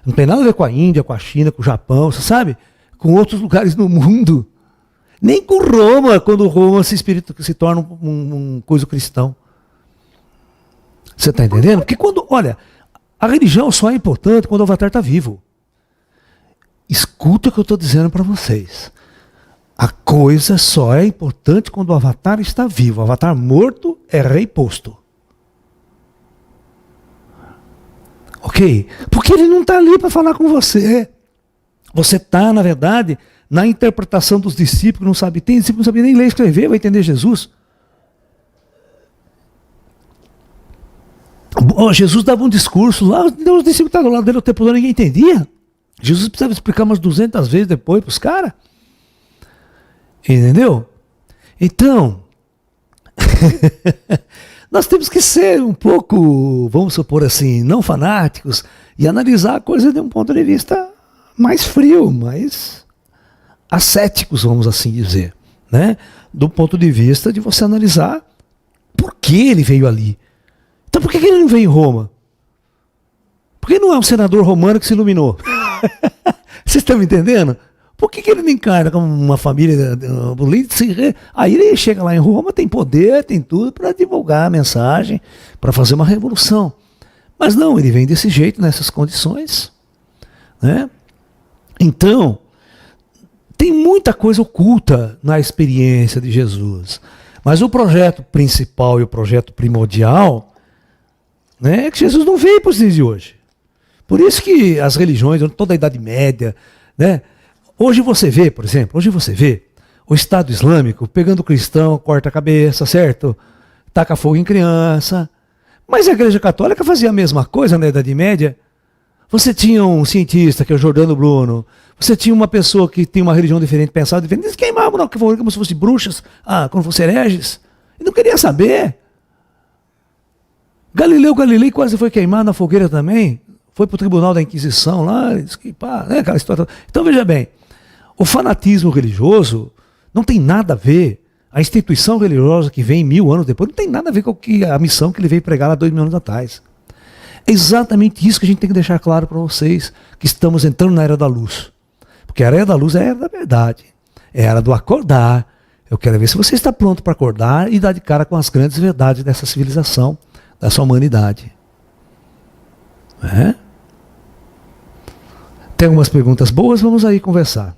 Não tem nada a ver com a Índia, com a China, com o Japão, você sabe? Com outros lugares no mundo. Nem com Roma, quando Roma se torna um coisa cristão. Você está entendendo? Porque quando, olha, a religião só é importante quando o avatar está vivo. Escuta o que eu estou dizendo para vocês. A coisa só é importante quando o avatar está vivo. O avatar morto é reposto. Ok? Porque ele não está ali para falar com você. Você está, na verdade, na interpretação dos discípulos que não sabem. Tem discípulo que não sabia nem ler e escrever, vai entender Jesus. Jesus dava um discurso lá, os discípulos estavam do lado dele o tempo todo, ninguém entendia. Jesus precisava explicar umas 200 vezes depois para os caras. Entendeu? Então, nós temos que ser um pouco, vamos supor assim, não fanáticos e analisar a coisa de um ponto de vista mais frio, mais ascéticos, vamos assim dizer. Né? Do ponto de vista de você analisar por que ele veio ali. Então por que ele não veio em Roma? Por que não é um senador romano que se iluminou? Vocês estão me entendendo? Por que ele não encarna como uma família política? Aí ele chega lá em Roma, tem poder, tem tudo para divulgar a mensagem, para fazer uma revolução. Mas não, ele vem desse jeito, nessas condições. Né? Então, tem muita coisa oculta na experiência de Jesus. Mas o projeto principal e o projeto primordial, né, é que Jesus não veio para os dias de hoje. Por isso que as religiões, toda a Idade Média, né? Hoje você vê, por exemplo, o Estado Islâmico pegando o cristão, corta a cabeça, certo? Taca fogo em criança. Mas a Igreja Católica fazia a mesma coisa na Idade Média. Você tinha um cientista, que é o Giordano Bruno. Você tinha uma pessoa que tinha uma religião diferente, pensava diferente. Eles queimavam como se fossem bruxas, como se fossem hereges. E não queria saber. Galileu Galilei quase foi queimado na fogueira também. Foi para o tribunal da Inquisição lá, disse que pá, né, aquela história. Então veja bem, o fanatismo religioso não tem nada a ver, a instituição religiosa que vem 1000 anos depois, não tem nada a ver com a missão que ele veio pregar lá 2000 anos atrás. É exatamente isso que a gente tem que deixar claro para vocês, que estamos entrando na Era da Luz. Porque a Era da Luz é a Era da Verdade, é a Era do acordar. Eu quero ver se você está pronto para acordar e dar de cara com as grandes verdades dessa civilização, dessa humanidade. É? Tem algumas perguntas boas, vamos aí conversar.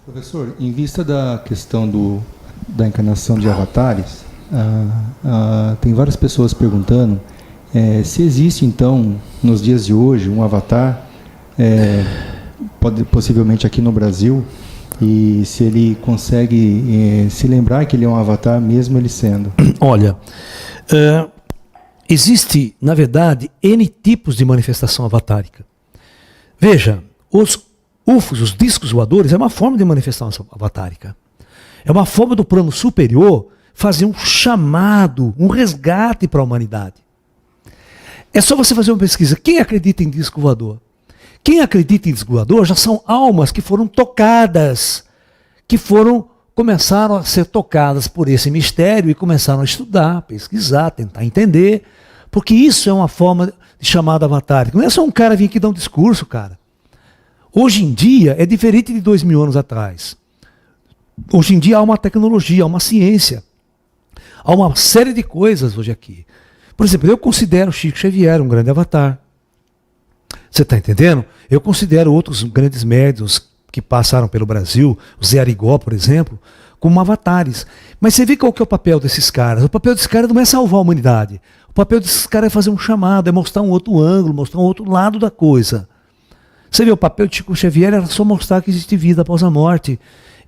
Professor, em vista da questão da encarnação de avatares, tem várias pessoas perguntando se existe então, nos dias de hoje, um avatar, possivelmente aqui no Brasil, e se ele consegue se lembrar que ele é um avatar mesmo ele sendo.
Olha, existe, na verdade, N tipos de manifestação avatárica. Veja, os UFOs, os discos voadores, é uma forma de manifestação avatárica. É uma forma do plano superior fazer um chamado, um resgate para a humanidade. É só você fazer uma pesquisa. Quem acredita em disco voador? Quem acredita em disco voador já são almas que foram tocadas, começaram a ser tocadas por esse mistério e começaram a estudar, pesquisar, tentar entender. Porque isso é uma forma de chamada avatárica. Não é só um cara vir aqui dar um discurso, cara. Hoje em dia é diferente de 2000 anos atrás. Hoje em dia há uma tecnologia, há uma ciência. Há uma série de coisas hoje aqui. Por exemplo, eu considero Chico Xavier um grande avatar. Você está entendendo? Eu considero outros grandes médiuns que passaram pelo Brasil, o Zé Arigó, por exemplo, como avatares. Mas você vê qual que é o papel desses caras? O papel desses caras não é salvar a humanidade. O papel desses caras é fazer um chamado, é mostrar um outro ângulo, mostrar um outro lado da coisa. Você vê, o papel de Chico Xavier era só mostrar que existe vida após a morte.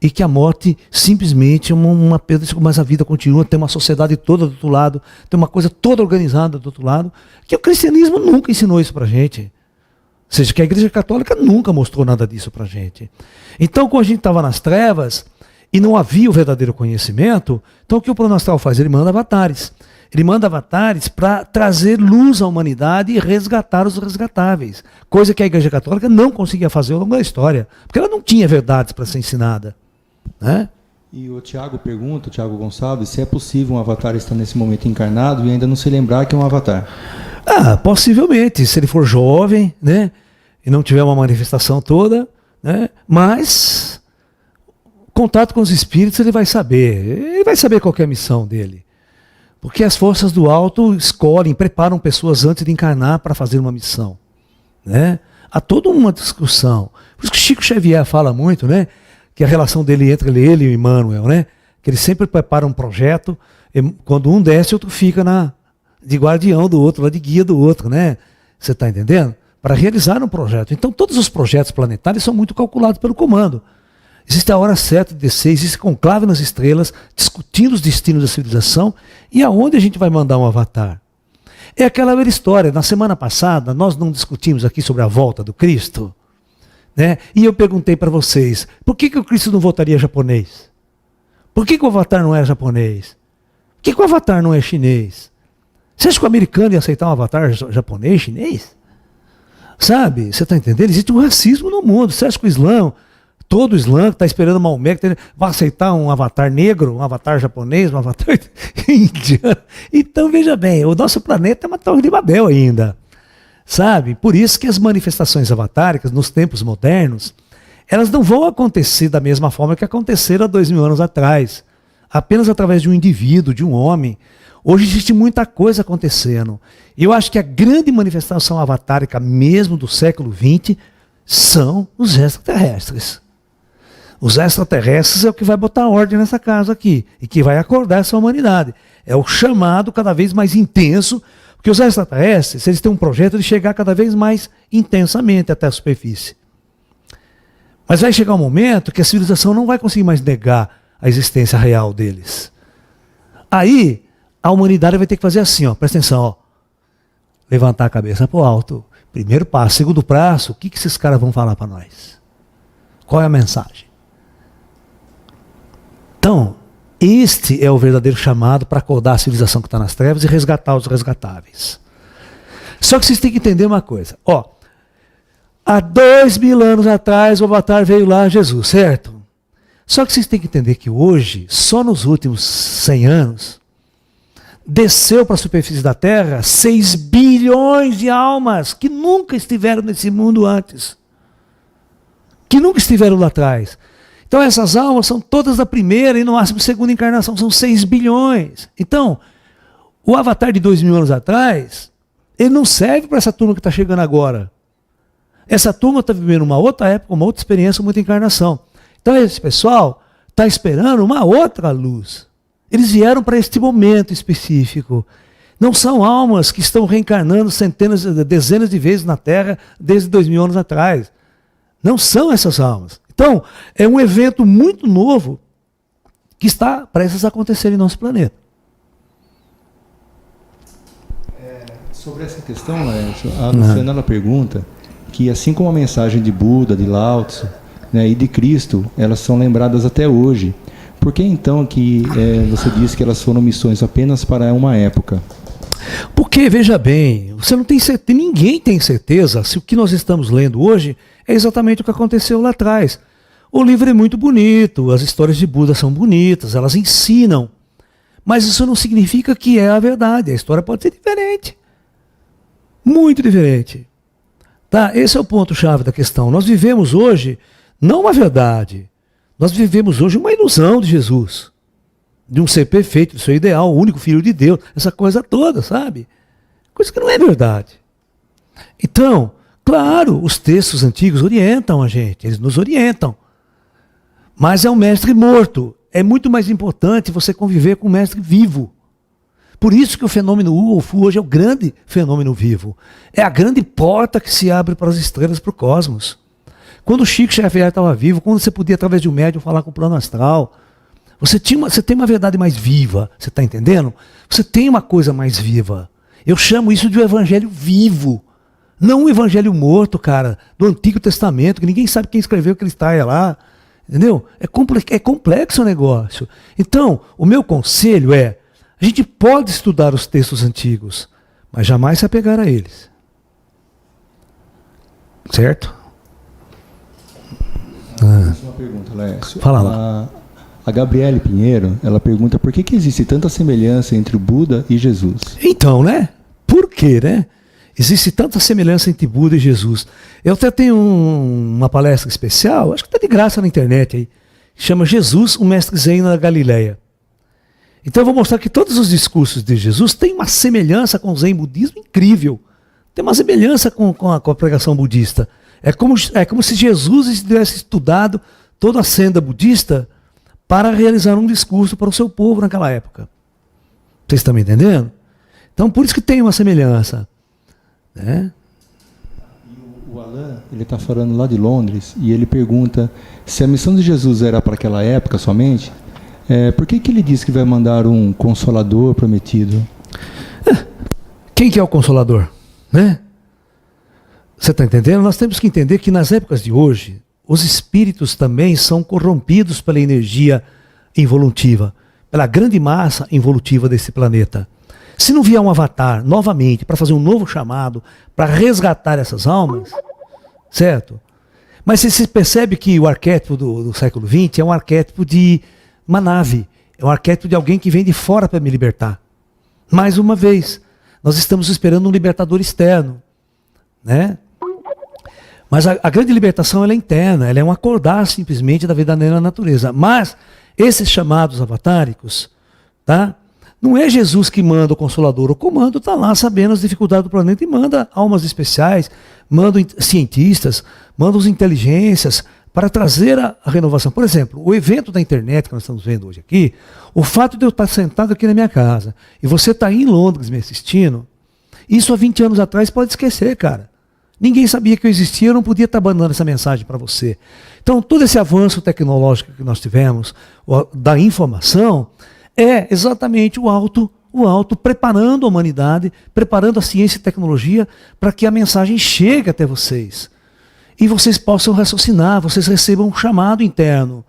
e que a morte simplesmente é uma perda, mas a vida continua, tem uma sociedade toda do outro lado, tem uma coisa toda organizada do outro lado, que o cristianismo nunca ensinou isso pra gente. Ou seja, que a Igreja Católica nunca mostrou nada disso pra gente. Então, quando a gente estava nas trevas e não havia o verdadeiro conhecimento, então o que o plano astral faz? Ele manda avatares. Ele manda avatares para trazer luz à humanidade e resgatar os resgatáveis. Coisa que a Igreja Católica não conseguia fazer ao longo da história, porque ela não tinha verdades para ser ensinada. Né?
E o Tiago pergunta, o Tiago Gonçalves, se é possível um avatar estar nesse momento encarnado e ainda não se lembrar que é um avatar.
Possivelmente, se ele for jovem, né, e não tiver uma manifestação toda, né, mas contato com os espíritos ele vai saber qual que é a missão dele. Porque as forças do alto escolhem, preparam pessoas antes de encarnar para fazer uma missão. Né? Há toda uma discussão. Por isso que Chico Xavier fala muito, né? Que a relação dele entre ele e o Emmanuel, né? Que ele sempre prepara um projeto, e quando um desce, o outro fica de guardião do outro, lá de guia do outro, né? Você está entendendo? Para realizar um projeto. Então todos os projetos planetários são muito calculados pelo comando. Existe a hora certa de descer, existe conclave nas estrelas, discutindo os destinos da civilização e aonde a gente vai mandar um avatar. É aquela velha história, na semana passada nós não discutimos aqui sobre a volta do Cristo, né? E eu perguntei para vocês, por que o Cristo não voltaria japonês? Por que o avatar não é japonês? Por que o avatar não é chinês? Você acha que o americano ia aceitar um avatar japonês, chinês? Sabe, você está entendendo? Existe um racismo no mundo, você acha que o Islã... Todo o Islã que está esperando Maomé, vai aceitar um avatar negro, um avatar japonês, um avatar indiano. Então, veja bem, o nosso planeta é uma torre de Babel ainda. Sabe? Por isso que as manifestações avatáricas, nos tempos modernos, elas não vão acontecer da mesma forma que aconteceram há 2000 anos atrás. Apenas através de um indivíduo, de um homem. Hoje existe muita coisa acontecendo. E eu acho que a grande manifestação avatárica mesmo do século XX são os extraterrestres. Os extraterrestres é o que vai botar ordem nessa casa aqui e que vai acordar essa humanidade. É o chamado cada vez mais intenso, porque os extraterrestres, eles têm um projeto de chegar cada vez mais intensamente até a superfície. Mas vai chegar um momento que a civilização não vai conseguir mais negar a existência real deles. Aí, a humanidade vai ter que fazer assim, ó, presta atenção, ó, levantar a cabeça para o alto. Primeiro passo. Segundo passo, o que esses caras vão falar para nós? Qual é a mensagem? Então, este é o verdadeiro chamado para acordar a civilização que está nas trevas e resgatar os resgatáveis. Só que vocês têm que entender uma coisa. Ó, há 2000 anos atrás o avatar veio lá, Jesus, certo? Só que vocês têm que entender que hoje, só nos últimos 100 anos, desceu para a superfície da Terra 6 bilhões de almas que nunca estiveram nesse mundo antes. Que nunca estiveram lá atrás. Então essas almas são todas da primeira e no máximo segunda encarnação, são 6 bilhões. Então, o avatar de 2000 anos atrás, ele não serve para essa turma que está chegando agora. Essa turma está vivendo uma outra época, uma outra experiência, uma outra encarnação. Então esse pessoal está esperando uma outra luz. Eles vieram para este momento específico. Não são almas que estão reencarnando centenas, dezenas de vezes na Terra desde 2000 anos atrás. Não são essas almas. Então, é um evento muito novo que está prestes a acontecer em nosso planeta.
Sobre essa questão, Laércio, a Luciana ela pergunta que assim como a mensagem de Buda, de Lao Tzu, né, e de Cristo, elas são lembradas até hoje. Por que então que você disse que elas foram missões apenas para uma época?
Porque, veja bem, você não tem certeza, ninguém tem certeza se o que nós estamos lendo hoje é exatamente o que aconteceu lá atrás. O livro é muito bonito, as histórias de Buda são bonitas, elas ensinam. Mas isso não significa que é a verdade, a história pode ser diferente. Muito diferente. Tá? Esse é o ponto-chave da questão. Nós vivemos hoje, não uma verdade, nós vivemos hoje uma ilusão de Jesus. De um ser perfeito, do seu ideal, o único filho de Deus, essa coisa toda, sabe? Coisa que não é verdade. Então, claro, os textos antigos orientam a gente, eles nos orientam. Mas é um mestre morto. É muito mais importante você conviver com um mestre vivo. Por isso que o fenômeno UFO hoje é o grande fenômeno vivo. É a grande porta que se abre para as estrelas, para o cosmos. Quando o Chico Xavier estava vivo, quando você podia, através de um médium, falar com o plano astral. Você tem uma verdade mais viva, você está entendendo? Você tem uma coisa mais viva. Eu chamo isso de um evangelho vivo. Não um evangelho morto, cara, do Antigo Testamento, que ninguém sabe quem escreveu aquele história lá. Entendeu? É complexo o negócio. Então, o meu conselho é, a gente pode estudar os textos antigos, mas jamais se apegar a eles. Certo?
Uma pergunta, Lécio.
Fala lá.
A Gabriele Pinheiro, ela pergunta por que existe tanta semelhança entre o Buda e Jesus?
Então, né? Por quê, né? Existe tanta semelhança entre Buda e Jesus. Eu até tenho uma palestra especial, acho que está de graça na internet aí, que chama Jesus, o Mestre Zen na Galileia. Então eu vou mostrar que todos os discursos de Jesus têm uma semelhança com o Zen budismo incrível. Tem uma semelhança com a pregação budista. É como se Jesus tivesse estudado toda a senda budista para realizar um discurso para o seu povo naquela época. Vocês estão me entendendo? Então por isso que tem uma semelhança. Né?
O Alain, ele está falando lá de Londres e ele pergunta se a missão de Jesus era para aquela época somente, por que ele diz que vai mandar um consolador prometido?
Quem que é o consolador? Né? Você está entendendo? Nós temos que entender que nas épocas de hoje, os espíritos também são corrompidos pela energia involutiva, pela grande massa involutiva desse planeta. Se não vier um avatar novamente para fazer um novo chamado, para resgatar essas almas, certo? Mas você se percebe que o arquétipo do século XX é um arquétipo de uma nave, é um arquétipo de alguém que vem de fora para me libertar. Mais uma vez, nós estamos esperando um libertador externo, né? Mas a grande libertação ela é interna, ela é um acordar simplesmente da verdadeira natureza. Mas esses chamados avatáricos, tá? Não é Jesus que manda o Consolador, o comando está lá sabendo as dificuldades do planeta e manda almas especiais, manda cientistas, manda as inteligências para trazer a renovação. Por exemplo, o evento da internet que nós estamos vendo hoje aqui, o fato de eu estar sentado aqui na minha casa e você estar aí em Londres me assistindo, isso há 20 anos atrás pode esquecer, cara. Ninguém sabia que eu existia, eu não podia estar mandando essa mensagem para você. Então, todo esse avanço tecnológico que nós tivemos, da informação, é exatamente o alto preparando a humanidade, preparando a ciência e tecnologia para que a mensagem chegue até vocês. E vocês possam raciocinar, vocês recebam um chamado interno,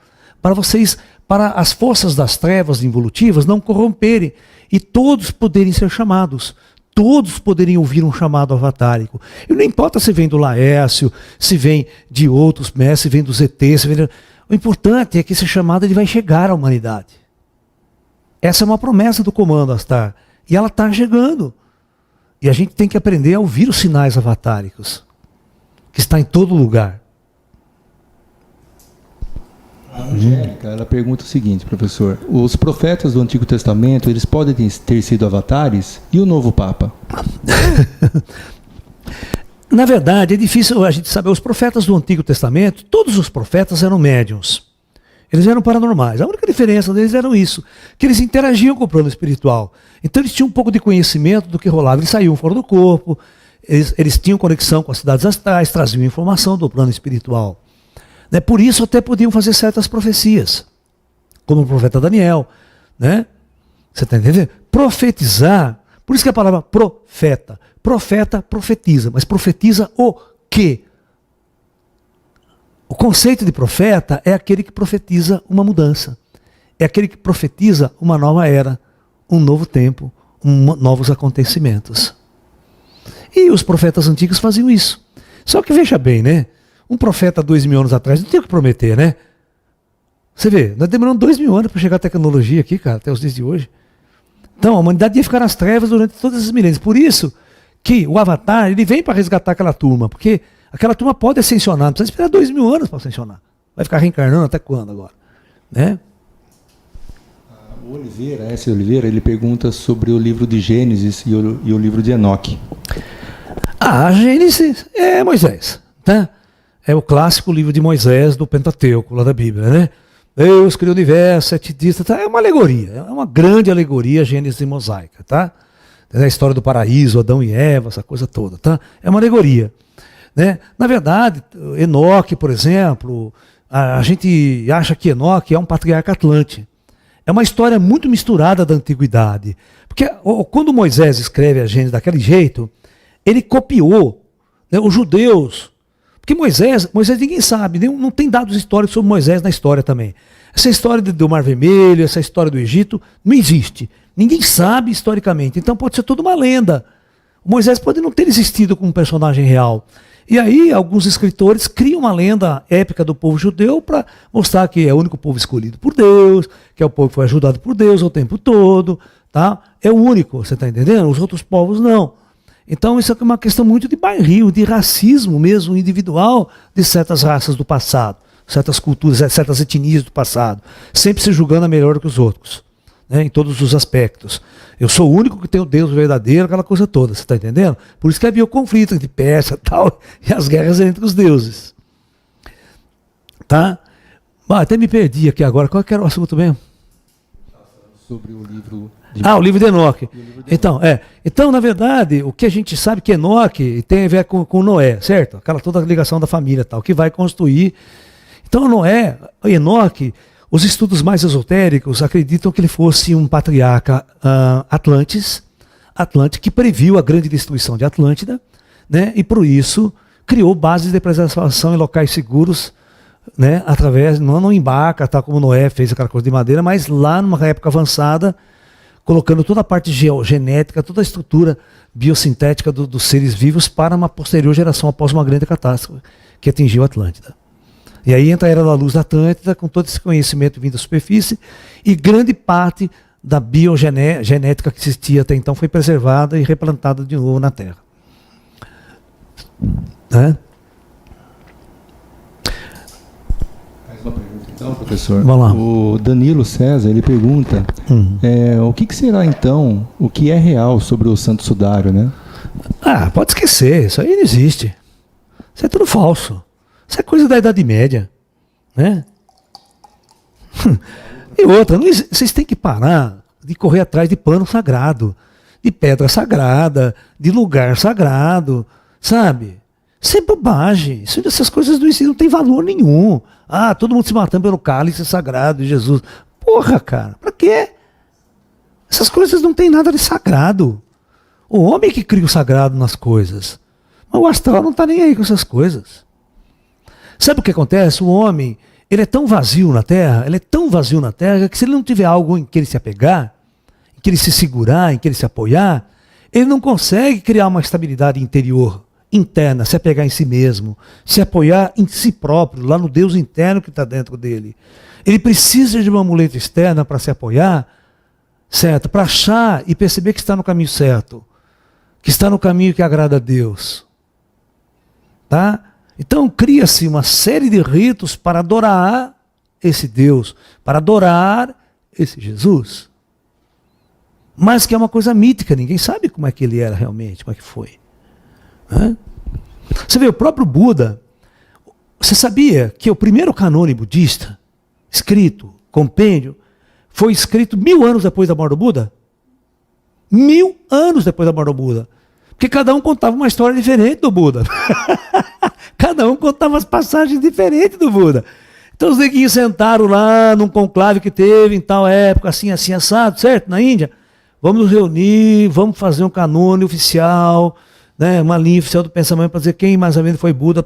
para as forças das trevas involutivas não corromperem e todos poderem ser chamados. Todos poderiam ouvir um chamado avatárico. E não importa se vem do Laércio, se vem de outros mestres, se vem dos ETs. O importante é que esse chamado ele vai chegar à humanidade. Essa é uma promessa do Comando Astar. E ela está chegando. E a gente tem que aprender a ouvir os sinais avatáricos, que está em todo lugar.
A Angélica, ela pergunta o seguinte, professor: os profetas do Antigo Testamento, eles podem ter sido avatares? E o novo Papa?
Na verdade, é difícil a gente saber. Os profetas do Antigo Testamento, todos os profetas eram médiuns. Eles eram paranormais. A única diferença deles era isso, que eles interagiam com o plano espiritual. Então eles tinham um pouco de conhecimento do que rolava. Eles saíam fora do corpo, eles tinham conexão com as cidades astrais, traziam informação do plano espiritual. Né? Por isso até podiam fazer certas profecias, como o profeta Daniel. Né? Você está entendendo? Profetizar, por isso que a palavra profeta. Profeta profetiza, mas profetiza o quê? O conceito de profeta é aquele que profetiza uma mudança. É aquele que profetiza uma nova era, um novo tempo, novos acontecimentos. E os profetas antigos faziam isso. Só que veja bem, né? Um profeta 2000 anos atrás não tinha o que prometer, né? Você vê, nós demoramos 2000 anos para chegar a tecnologia aqui, cara, até os dias de hoje. Então a humanidade ia ficar nas trevas durante todos esses milênios. Por isso que o Avatar ele vem para resgatar aquela turma, porque aquela turma pode ascensionar, não precisa esperar 2000 anos para ascensionar. Vai ficar reencarnando até quando agora? Né?
O Oliveira, S. Oliveira, ele pergunta sobre o livro de Gênesis e o livro de Enoque.
A Gênesis é Moisés, tá? É o clássico livro de Moisés do Pentateuco, lá da Bíblia, né? Deus criou o universo, 7 dias, tá? É uma alegoria, é uma grande alegoria, Gênesis e Mosaica, tá? É a história do paraíso, Adão e Eva, essa coisa toda, tá? É uma alegoria. né? Na verdade, Enoque, por exemplo, a gente acha que Enoque é um patriarca atlante. É uma história muito misturada da antiguidade. Porque quando Moisés escreve a Gênesis daquele jeito, ele copiou, né, os judeus. Porque Moisés ninguém sabe, não tem dados históricos sobre Moisés na história também. Essa história do Mar Vermelho, essa história do Egito, não existe. Ninguém sabe historicamente. Então pode ser toda uma lenda. Moisés pode não ter existido como um personagem real. E aí alguns escritores criam uma lenda épica do povo judeu para mostrar que é o único povo escolhido por Deus, que é o povo que foi ajudado por Deus o tempo todo. Tá? É o único, você está entendendo? Os outros povos não. Então isso é uma questão muito de bairrismo, de racismo mesmo individual de certas raças do passado, certas culturas, certas etnias do passado, sempre se julgando a melhor que os outros, né, em todos os aspectos. Eu sou o único que tem o Deus verdadeiro, aquela coisa toda, você está entendendo? Por isso que havia o conflito entre Pérsia e tal, e as guerras entre os deuses. Tá? Até me perdi aqui agora, qual que era o assunto mesmo?
Sobre o livro...
o livro de Enoque. Então, na verdade, o que a gente sabe que Enoque tem a ver com Noé, certo? Aquela toda a ligação da família tal, que vai construir. Então, Enoque, os estudos mais esotéricos acreditam que ele fosse um patriarca Atlante, que previu a grande destruição de Atlântida, né? E por isso criou bases de preservação em locais seguros, né? Através, não embarca, tá, como Noé fez aquela coisa de madeira, mas lá numa época avançada, colocando toda a parte genética, toda a estrutura biosintética dos seres vivos para uma posterior geração após uma grande catástrofe que atingiu a Atlântida. E aí entra a Era da Luz da Atlântida, com todo esse conhecimento vindo da superfície, e grande parte da biogenética que existia até então foi preservada e replantada de novo na Terra. Né?
Uma pergunta então, professor.
Vamos lá.
O Danilo César, ele pergunta o que será então o que é real sobre o Santo Sudário, né?
Pode esquecer, isso aí não existe. Isso é tudo falso. Isso é coisa da Idade Média, né? E outra, vocês têm que parar de correr atrás de pano sagrado, de pedra sagrada, de lugar sagrado, sabe? Isso é bobagem. Essas coisas não tem valor nenhum. Todo mundo se matando pelo cálice sagrado de Jesus. Porra, cara, pra quê? Essas coisas não tem nada de sagrado. O homem que cria o sagrado nas coisas. Mas o astral não está nem aí com essas coisas. Sabe o que acontece? O homem, ele é tão vazio na Terra, que se ele não tiver algo em que ele se apegar, em que ele se segurar, em que ele se apoiar, ele não consegue criar uma estabilidade interior, interna, se apegar em si mesmo, se apoiar em si próprio, lá no Deus interno que está dentro dele. Ele precisa de uma muleta externa para se apoiar, certo? Para achar e perceber que está no caminho certo, que está no caminho que agrada a Deus. Tá? Então cria-se uma série de ritos para adorar esse Deus, para adorar esse Jesus. Mas que é uma coisa mítica, ninguém sabe como é que ele era realmente, como é que foi. Você vê, o próprio Buda, você sabia que o primeiro canone budista, escrito, compêndio, foi escrito 1000 anos depois da morte do Buda? 1000 anos depois da morte do Buda. Porque cada um contava uma história diferente do Buda. Cada um contava as passagens diferentes do Buda. Então os neguinhos sentaram lá num conclave que teve em tal época, assim, assado, certo? Na Índia. Vamos nos reunir, vamos fazer um canone oficial, né? Uma linha oficial do pensamento para dizer quem mais ou menos foi Buda.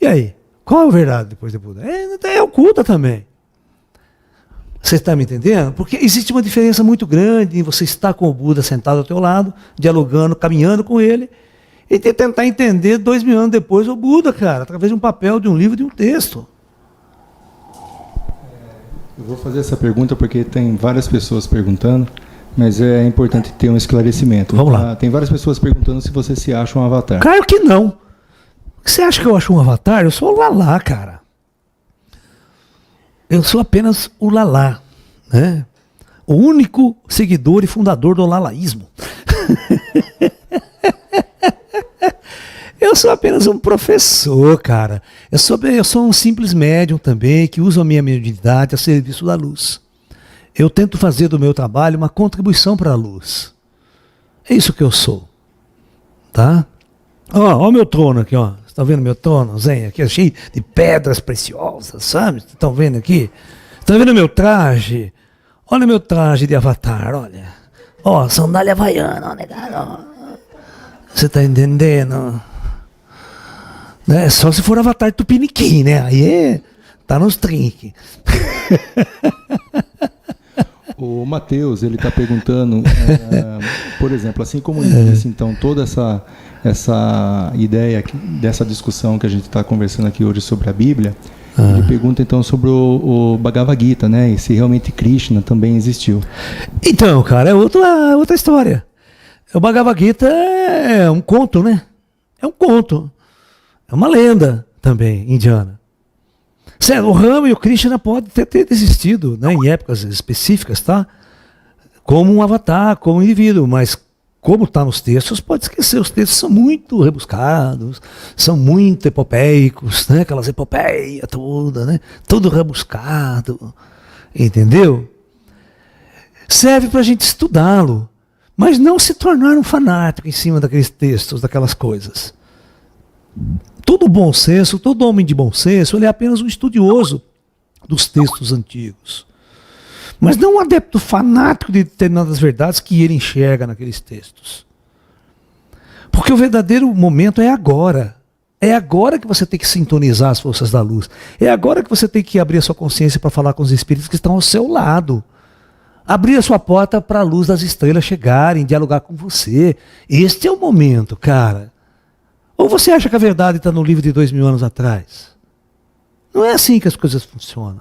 E aí? Qual é a verdade depois de Buda? É oculta também. Você está me entendendo? Porque existe uma diferença muito grande em você estar com o Buda sentado ao teu lado, dialogando, caminhando com ele, e tentar entender 2000 anos depois o Buda, cara, através de um papel, de um livro, de um texto.
Eu vou fazer essa pergunta porque tem várias pessoas perguntando, mas é importante ter um esclarecimento.
Vamos lá.
Tem várias pessoas perguntando se você se acha um avatar.
Claro que não. Você acha que eu acho um avatar? Eu sou o Lalá, cara. Eu sou apenas o Lalá, né? O único seguidor e fundador do lalaísmo. Eu sou apenas um professor, cara. Eu sou um simples médium também, que usa a minha mediunidade a serviço da luz. Eu tento fazer do meu trabalho uma contribuição para a luz. É isso que eu sou. Tá? Ó o meu trono aqui, ó. Você tá vendo meu trono, Zen? Aqui é cheio de pedras preciosas, sabe? Vocês estão vendo aqui? Estão vendo meu traje? Olha meu traje de avatar, olha. Ó, sandália havaiana, ó, negado, ó. Você tá entendendo? Né? Só se for avatar tupiniquim, né? Aí tá nos trinques.
O Matheus, ele está perguntando, por exemplo, assim como ele disse, então, toda essa ideia dessa discussão que a gente está conversando aqui hoje sobre a Bíblia, ele pergunta então sobre o Bhagavad Gita, né? E se realmente Krishna também existiu.
Então, cara, é outra história. O Bhagavad Gita é um conto, né? É um conto. É uma lenda também indiana. Certo, o Rama e o Krishna podem ter existido, né, em épocas específicas, tá? Como um avatar, como um indivíduo, mas como está nos textos, pode esquecer, os textos são muito rebuscados, são muito epopeicos, né? Aquelas epopeias todas, né? Tudo rebuscado, entendeu? Serve para a gente estudá-lo, mas não se tornar um fanático em cima daqueles textos, daquelas coisas. Todo bom senso, todo homem de bom senso, ele é apenas um estudioso dos textos antigos. Mas não um adepto fanático de determinadas verdades que ele enxerga naqueles textos. Porque o verdadeiro momento é agora. É agora que você tem que sintonizar as forças da luz. É agora que você tem que abrir a sua consciência para falar com os espíritos que estão ao seu lado. Abrir a sua porta para a luz das estrelas chegarem, dialogar com você. Este é o momento, cara. Ou você acha que a verdade está no livro de 2000 anos atrás? Não é assim que as coisas funcionam.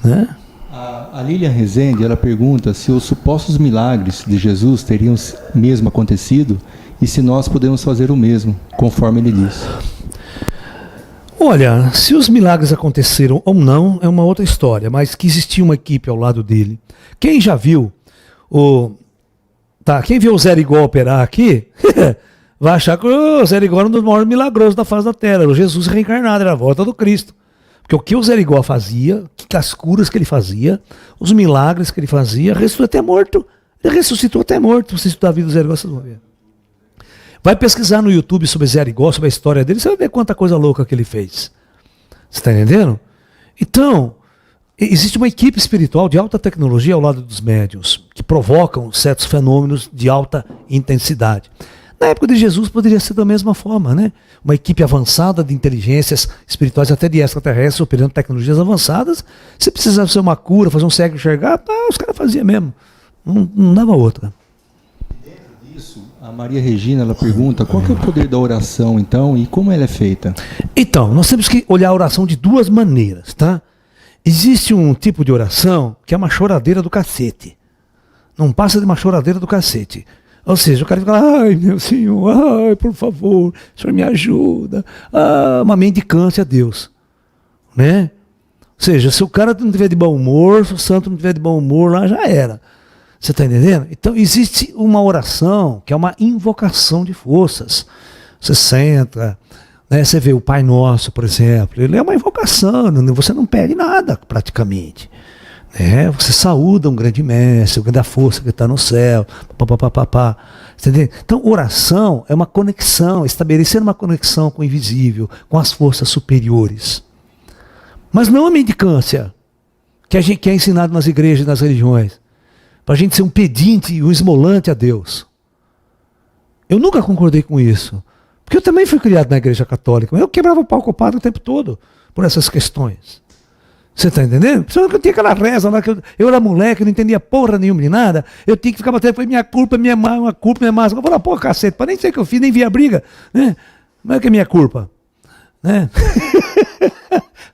Né?
A Lilian Rezende, ela pergunta se os supostos milagres de Jesus teriam mesmo acontecido e se nós podemos fazer o mesmo, conforme ele disse.
Olha, se os milagres aconteceram ou não, é uma outra história, mas que existia uma equipe ao lado dele. Quem já viu quem viu o Zé Rigol operar aqui, vai achar que o Zé Rigol era um dos maiores milagrosos da face da Terra, era o Jesus reencarnado, era a volta do Cristo. Porque o que o Zé Rigol fazia, as curas que ele fazia, os milagres que ele fazia, ele ressuscitou até morto. Se estudar a vida do Zé Rigol, vocês vão ver. Vai pesquisar no YouTube sobre Zé Rigol, sobre a história dele, você vai ver quanta coisa louca que ele fez. Você está entendendo? Então, existe uma equipe espiritual de alta tecnologia ao lado dos médiuns, que provocam certos fenômenos de alta intensidade. Na época de Jesus poderia ser da mesma forma, né? Uma equipe avançada de inteligências espirituais, até de extraterrestres, operando tecnologias avançadas. Se precisava ser uma cura, fazer um cego enxergar, os caras faziam mesmo. Não dava outra.
Dentro disso, a Maria Regina, ela pergunta qual que é o poder da oração, então, e como ela é feita?
Então, nós temos que olhar a oração de duas maneiras, tá? Existe um tipo de oração que é uma choradeira do cacete. Não passa de uma choradeira do cacete. Ou seja, o cara fica lá, ai meu Senhor, ai por favor, o Senhor me ajuda. Uma mendicância a Deus. Né? Ou seja, se o cara não tiver de bom humor, se o santo não tiver de bom humor, lá já era. Você está entendendo? Então existe uma oração que é uma invocação de forças. Você senta, né, você vê o Pai Nosso, por exemplo, ele é uma invocação, você não pede nada praticamente. Você saúda um grande mestre, o grande da força que está no céu, entendeu? Então, oração é uma conexão, estabelecer uma conexão com o invisível, com as forças superiores. Mas não a mendicância, que é ensinado nas igrejas e nas religiões, para a gente ser um pedinte e um esmolante a Deus. Eu nunca concordei com isso, porque eu também fui criado na igreja católica, mas eu quebrava o pau com o padre o tempo todo por essas questões. Você está entendendo? Só que eu tinha aquela reza lá, que eu era moleque, eu não entendia porra nenhuma de nada. Eu tinha que ficar batendo, foi minha culpa, minha massa. Eu falei, porra, cacete, nem sei o que eu fiz, nem vi a briga. Né? Como é que é minha culpa? Né?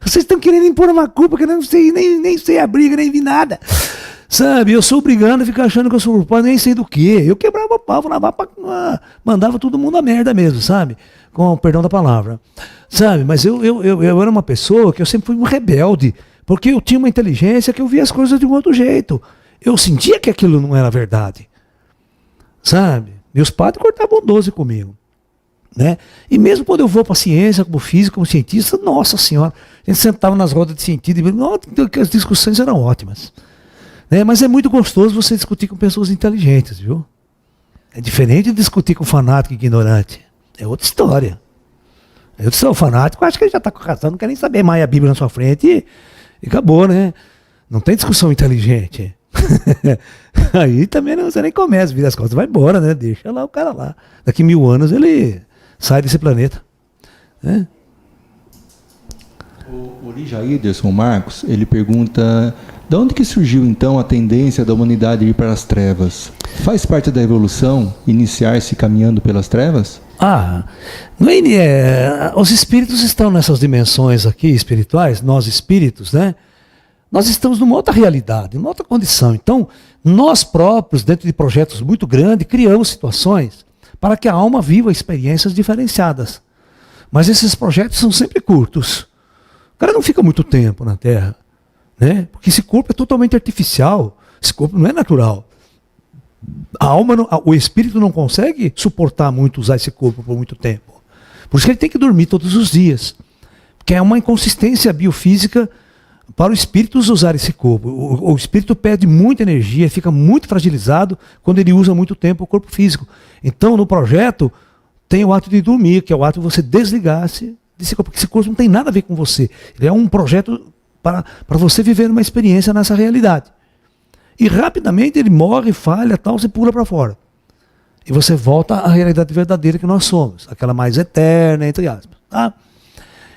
Vocês estão querendo impor uma culpa que eu não sei, nem sei a briga, nem vi nada. Sabe, eu sou obrigado a ficar achando que eu sou culpado, nem sei do que. Eu quebrava o pau, mandava todo mundo a merda mesmo, sabe? Com o perdão da palavra. Sabe, mas eu era uma pessoa que eu sempre fui um rebelde. Porque eu tinha uma inteligência que eu via as coisas de um outro jeito. Eu sentia que aquilo não era verdade. Sabe? Meus padres cortavam 12 comigo. Né? E mesmo quando eu vou para a ciência, como físico, como cientista, nossa senhora, a gente sentava nas rodas de cientista e as discussões eram ótimas. Né? Mas é muito gostoso você discutir com pessoas inteligentes, viu? É diferente de discutir com fanático ignorante. É outra história. Eu sou fanático, acho que ele já está com razão, não quer nem saber mais a Bíblia na sua frente e acabou, né? Não tem discussão inteligente. Aí também não, você nem começa, vira as costas, vai embora, né? Deixa lá o cara lá. Daqui 1000 anos ele sai desse planeta. Né?
O Lijaíderson Marcos, ele pergunta: de onde que surgiu então a tendência da humanidade ir para as trevas? Faz parte da evolução iniciar-se caminhando pelas trevas?
Os espíritos estão nessas dimensões aqui espirituais, nós espíritos, né? Nós estamos numa outra realidade, numa outra condição. Então, nós próprios, dentro de projetos muito grandes, criamos situações para que a alma viva experiências diferenciadas. Mas esses projetos são sempre curtos. O cara não fica muito tempo na Terra, né? Porque esse corpo é totalmente artificial, esse corpo não é natural. A alma, o espírito não consegue suportar muito usar esse corpo por muito tempo. Por isso que ele tem que dormir todos os dias. Porque é uma inconsistência biofísica para o espírito usar esse corpo. O espírito perde muita energia, fica muito fragilizado quando ele usa muito tempo o corpo físico. Então, no projeto, tem o ato de dormir, que é o ato de você desligar-se desse corpo, porque esse corpo não tem nada a ver com você. Ele é um projeto para você viver uma experiência nessa realidade. E rapidamente ele morre, falha, tal, você pula para fora. E você volta à realidade verdadeira que nós somos, aquela mais eterna, entre aspas. Tá?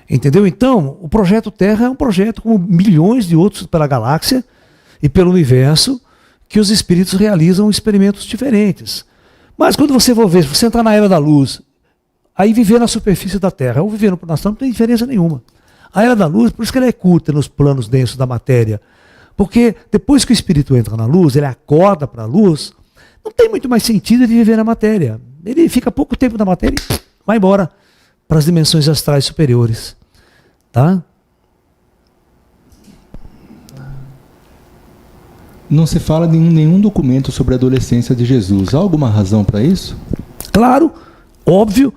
Entendeu? Então, o projeto Terra é um projeto como milhões de outros pela galáxia e pelo universo, que os espíritos realizam experimentos diferentes. Mas quando você for ver, se você entrar na era da luz, aí viver na superfície da Terra ou viver no plano astral não tem diferença nenhuma. A era da luz, por isso que ela é curta nos planos densos da matéria. Porque depois que o espírito entra na luz, ele acorda para a luz, não tem muito mais sentido de viver na matéria. Ele fica pouco tempo na matéria e vai embora para as dimensões astrais superiores. Tá?
Não se fala em nenhum documento sobre a adolescência de Jesus. Há alguma razão para isso?
Claro, óbvio.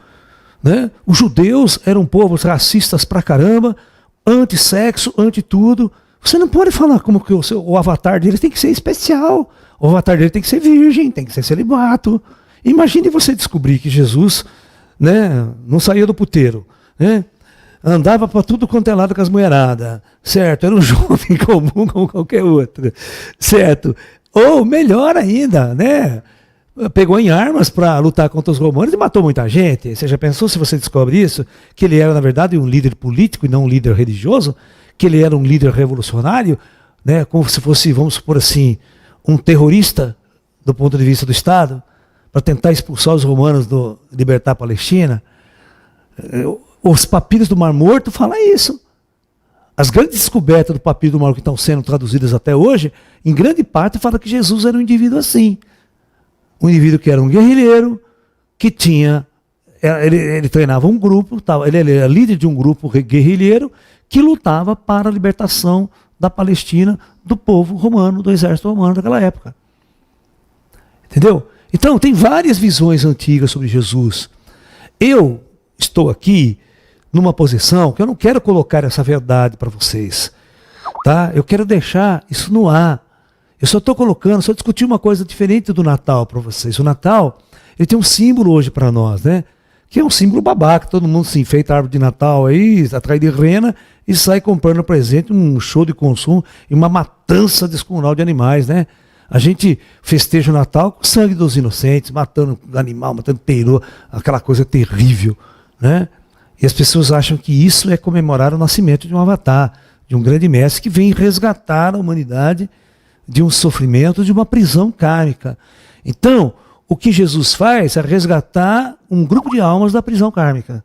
Né? Os judeus eram povos racistas pra caramba, anti-sexo, anti-tudo. Você não pode falar como que o avatar dele tem que ser especial. O avatar dele tem que ser virgem, tem que ser celibato. Imagine você descobrir que Jesus, né, não saía do puteiro, né, andava para tudo quanto é lado com as mulheradas, certo? Era um jovem comum como qualquer outro, certo? Ou melhor ainda, né, pegou em armas para lutar contra os romanos e matou muita gente. Você já pensou, se você descobre isso, que ele era na verdade um líder político e não um líder religioso? Que ele era um líder revolucionário, né, como se fosse, vamos supor assim, um terrorista do ponto de vista do Estado, para tentar expulsar os romanos, libertar a Palestina. Os papiros do Mar Morto falam isso. As grandes descobertas do papiro do Mar Morto que estão sendo traduzidas até hoje, em grande parte fala que Jesus era um indivíduo assim. Um indivíduo que era um guerrilheiro, que tinha... Ele treinava um grupo, ele era líder de um grupo guerrilheiro, que lutava para a libertação da Palestina, do povo romano, do exército romano daquela época. Entendeu? Então, tem várias visões antigas sobre Jesus. Eu estou aqui numa posição que eu não quero colocar essa verdade para vocês. Tá? Eu quero deixar isso no ar. Eu só estou colocando, só discutir uma coisa diferente do Natal para vocês. O Natal, ele tem um símbolo hoje para nós, né? Que é um símbolo babaca, todo mundo se enfeita a árvore de Natal aí, atrai de rena e sai comprando presente, um show de consumo e uma matança descomunal de animais, né? A gente festeja o Natal com o sangue dos inocentes, matando animal, matando peru, aquela coisa terrível, né? E as pessoas acham que isso é comemorar o nascimento de um avatar, de um grande mestre que vem resgatar a humanidade de um sofrimento, de uma prisão kármica. Então, o que Jesus faz é resgatar um grupo de almas da prisão kármica.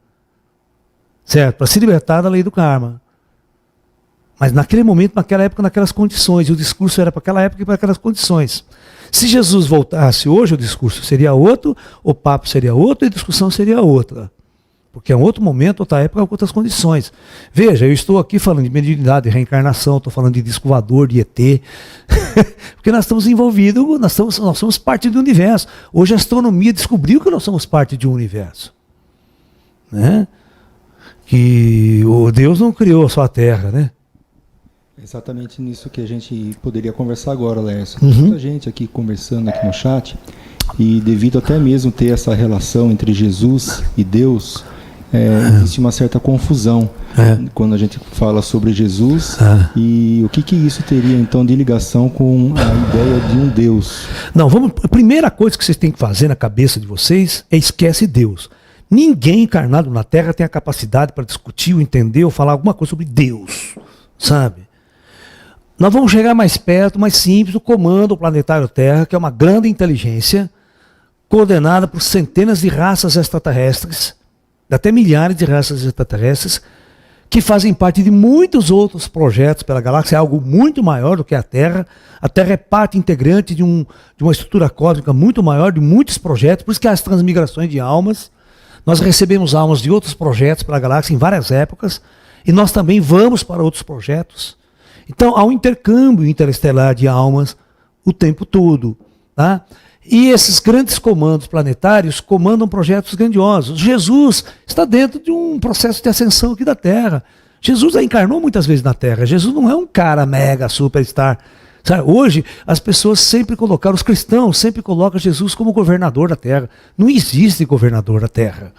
Certo? Para se libertar da lei do karma. Mas naquele momento, naquela época, naquelas condições. E o discurso era para aquela época e para aquelas condições. Se Jesus voltasse hoje, o discurso seria outro, o papo seria outro e a discussão seria outra. Porque é um outro momento, outra época, outras condições. Veja, eu estou aqui falando de mediunidade, de reencarnação, estou falando de disco voador, de ET. Porque nós estamos envolvidos, nós somos parte do universo. Hoje a astronomia descobriu que nós somos parte de um universo. Né? Que o Deus não criou só a Terra, né?
Exatamente nisso que a gente poderia conversar agora, Lércio. Muita gente aqui conversando aqui no chat. E devido até mesmo ter essa relação entre Jesus e Deus, existe uma certa confusão quando a gente fala sobre Jesus e o que isso teria então de ligação com a ideia de um Deus.
Não, a primeira coisa que vocês têm que fazer na cabeça de vocês é esquece Deus. Ninguém encarnado na Terra tem a capacidade para discutir ou entender ou falar alguma coisa sobre Deus, sabe? Nós vamos chegar mais perto, mais simples, o Comando Planetário Terra, que é uma grande inteligência coordenada por centenas de raças extraterrestres, até milhares de raças extraterrestres, que fazem parte de muitos outros projetos pela galáxia, é algo muito maior do que a Terra. A Terra é parte integrante de uma estrutura cósmica muito maior, de muitos projetos, por isso que há as transmigrações de almas. Nós recebemos almas de outros projetos pela galáxia em várias épocas, e nós também vamos para outros projetos. Então há um intercâmbio interestelar de almas o tempo todo, tá? E esses grandes comandos planetários comandam projetos grandiosos. Jesus está dentro de um processo de ascensão aqui da Terra. Jesus já encarnou muitas vezes na Terra. Jesus não é um cara mega superstar. Sabe? Hoje as pessoas sempre colocaram, os cristãos sempre colocam Jesus como governador da Terra. Não existe governador da Terra.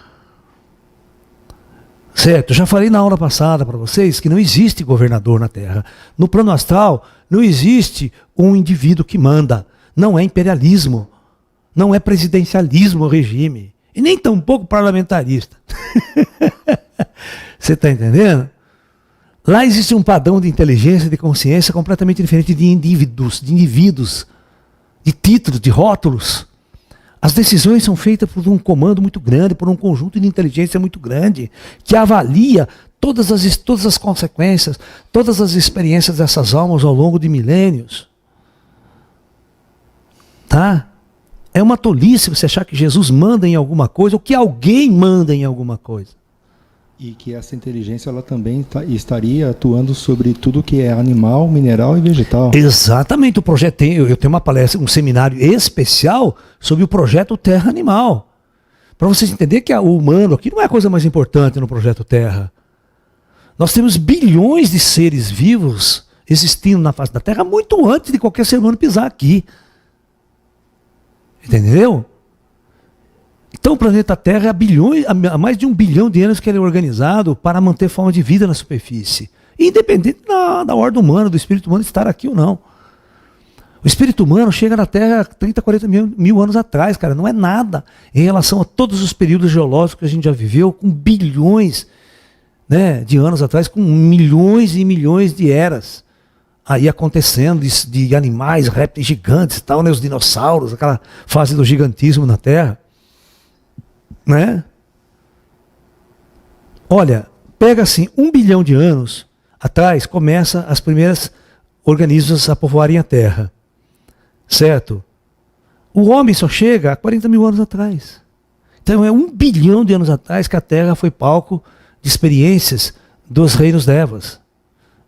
Certo? Já falei na aula passada para vocês que não existe governador na Terra. No plano astral não existe um indivíduo que manda. Não é imperialismo. Não é presidencialismo o regime. E nem tampouco parlamentarista. Você está entendendo? Lá existe um padrão de inteligência, de consciência completamente diferente de indivíduos, de títulos, de rótulos. As decisões são feitas por um comando muito grande, por um conjunto de inteligência muito grande, que avalia todas as consequências, todas as experiências dessas almas ao longo de milênios. Tá? É uma tolice você achar que Jesus manda em alguma coisa ou que alguém manda em alguma coisa.
E que essa inteligência ela também estaria atuando sobre tudo que é animal, mineral e vegetal.
Exatamente. O projeto eu tenho uma palestra, um seminário especial sobre o projeto Terra Animal. Para vocês entenderem que o humano aqui não é a coisa mais importante no projeto Terra. Nós temos bilhões de seres vivos existindo na face da Terra muito antes de qualquer ser humano pisar aqui. Entendeu? Então o planeta Terra há mais de 1 bilhão de anos que ele é organizado para manter forma de vida na superfície. Independente da ordem humana, do espírito humano estar aqui ou não. O espírito humano chega na Terra 30, 40 mil anos atrás, cara. Não é nada em relação a todos os períodos geológicos que a gente já viveu, com bilhões, né, de anos atrás, com milhões e milhões de eras aí acontecendo, de animais, répteis gigantes, tal, né, os dinossauros, aquela fase do gigantismo na Terra. Né? Olha, pega assim, 1 bilhão de anos atrás, começa as primeiras organismos a povoarem a Terra. Certo? O homem só chega a 40 mil anos atrás. Então é 1 bilhão de anos atrás que a Terra foi palco de experiências dos reinos devas.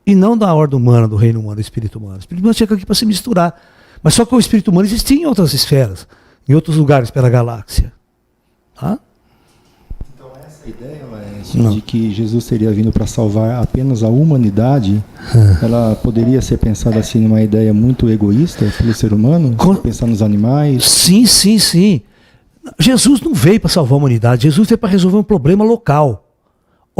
E não da ordem humana, do reino humano, do espírito humano. O espírito humano chega aqui para se misturar. Mas só que o espírito humano existia em outras esferas, em outros lugares pela galáxia. Tá?
Então essa ideia, Laércio, de que Jesus teria vindo para salvar apenas a humanidade, ela poderia ser pensada assim numa ideia muito egoísta pelo ser humano? Pensar nos animais?
Sim, sim, sim. Jesus não veio para salvar a humanidade, Jesus veio para resolver um problema local.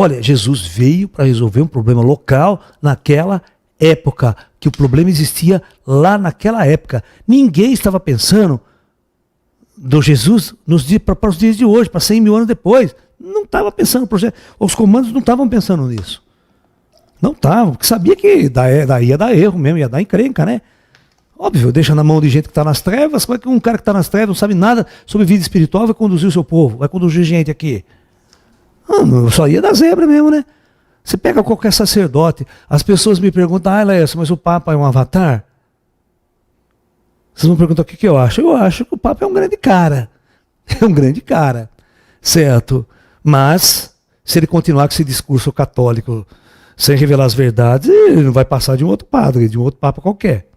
Olha, Jesus veio para resolver um problema local naquela época, que o problema existia lá naquela época. Ninguém estava pensando do Jesus para os dias de hoje, para 100 mil anos depois. Não estava pensando no projeto. Os comandos não estavam pensando nisso. Não estavam, porque sabia que daí ia dar erro mesmo, ia dar encrenca, né? Óbvio, deixa na mão de gente que está nas trevas. Como é que um cara que está nas trevas não sabe nada sobre vida espiritual vai conduzir o seu povo, vai conduzir gente aqui? Só ia dar zebra mesmo, né? Você pega qualquer sacerdote, as pessoas me perguntam, Laércio, mas o Papa é um avatar? Vocês vão perguntar o que eu acho. Eu acho que o Papa é um grande cara. É um grande cara. Certo? Mas, se ele continuar com esse discurso católico sem revelar as verdades, ele não vai passar de um outro padre, de um outro Papa qualquer.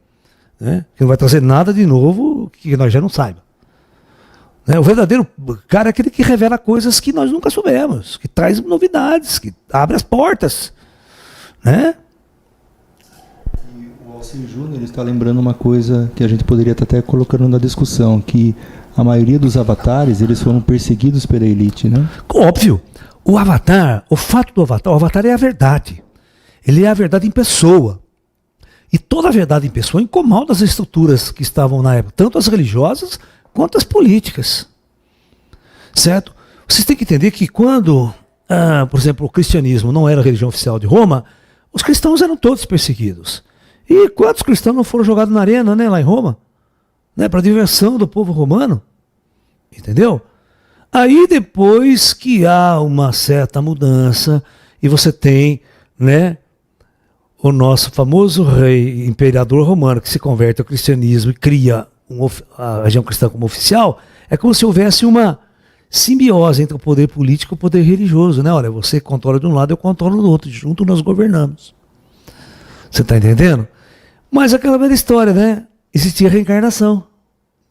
Né? Que não vai trazer nada de novo que nós já não saibamos. Né? O verdadeiro cara é aquele que revela coisas que nós nunca soubemos, que traz novidades, que abre as portas. Né?
O Alcir Júnior está lembrando uma coisa que a gente poderia estar até colocando na discussão, que a maioria dos avatares, eles foram perseguidos pela elite, né?
Óbvio. O avatar, o fato do avatar, o avatar é a verdade. Ele é a verdade em pessoa. E toda a verdade em pessoa incomoda as estruturas que estavam na época, tanto as religiosas quanto as políticas. Certo? Vocês têm que entender que quando, por exemplo, o cristianismo não era a religião oficial de Roma, os cristãos eram todos perseguidos. E quantos cristãos não foram jogados na arena, né, lá em Roma? Né, para diversão do povo romano? Entendeu? Aí depois que há uma certa mudança e você tem, né, o nosso famoso rei imperador romano que se converte ao cristianismo e cria a religião cristã como oficial, é como se houvesse uma simbiose entre o poder político e o poder religioso, né? Olha, você controla de um lado, eu controlo do outro, junto nós governamos. Você está entendendo? Mas aquela velha história, né? Existia reencarnação.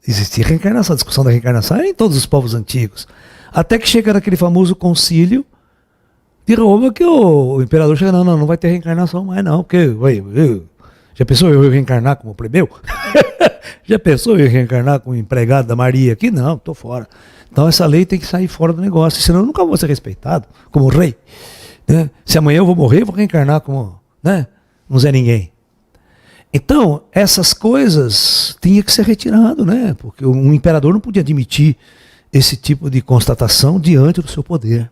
Existia reencarnação. A discussão da reencarnação é em todos os povos antigos. Até que chega naquele famoso concílio de Roma que o imperador chega, não vai ter reencarnação mais não, porque já pensou eu reencarnar como plebeu? Já pensou eu reencarnar como empregado da Maria aqui? Não, estou fora. Então essa lei tem que sair fora do negócio, senão eu nunca vou ser respeitado como rei. Né? Se amanhã eu vou morrer, eu vou reencarnar como, né, um Zé Ninguém. Então, essas coisas tinham que ser retirado, né? Porque um imperador não podia admitir esse tipo de constatação diante do seu poder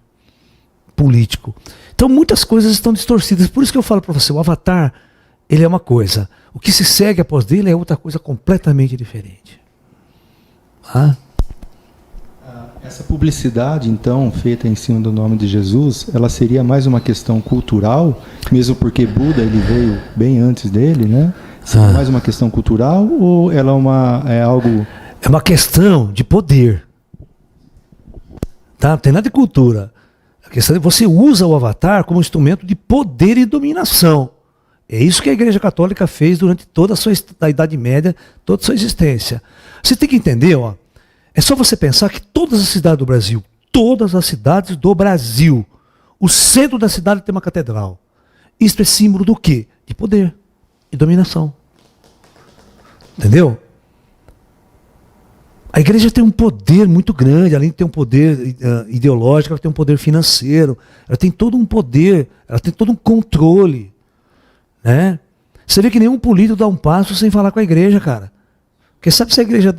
político. Então, muitas coisas estão distorcidas. Por isso que eu falo para você, o avatar, ele é uma coisa. O que se segue após dele é outra coisa completamente diferente. Ah?
Essa publicidade, então, feita em cima do nome de Jesus, ela seria mais uma questão cultural, mesmo porque Buda ele veio bem antes dele, né? Seria mais uma questão cultural ou ela é algo...
É uma questão de poder. Tá? Não tem nada de cultura. A questão é que você usa o avatar como instrumento de poder e dominação. É isso que a Igreja Católica fez durante toda a Idade Média, toda a sua existência. Você tem que entender, ó, é só você pensar que todas as cidades do Brasil, o centro da cidade tem uma catedral. Isto é símbolo do quê? De poder e dominação. Entendeu? A igreja tem um poder muito grande, além de ter um poder ideológico, ela tem um poder financeiro, ela tem todo um poder, ela tem todo um controle. Né? Você vê que nenhum político dá um passo sem falar com a igreja, cara. Porque sabe se a igreja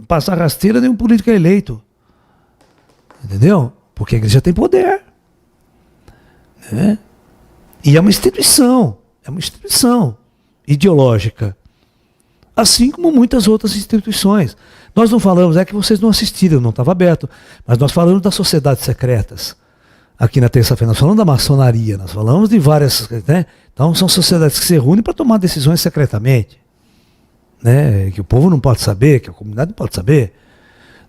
passar rasteira, nenhum político é eleito. Entendeu? Porque a igreja tem poder. Né? E é uma instituição ideológica. Assim como muitas outras instituições. Nós não falamos, é que vocês não assistiram, não estava aberto, mas nós falamos das sociedades secretas. Aqui na terça-feira, nós falamos da maçonaria, nós falamos de várias, né? Então são sociedades que se reúnem para tomar decisões secretamente. Né? Que o povo não pode saber, que a comunidade não pode saber.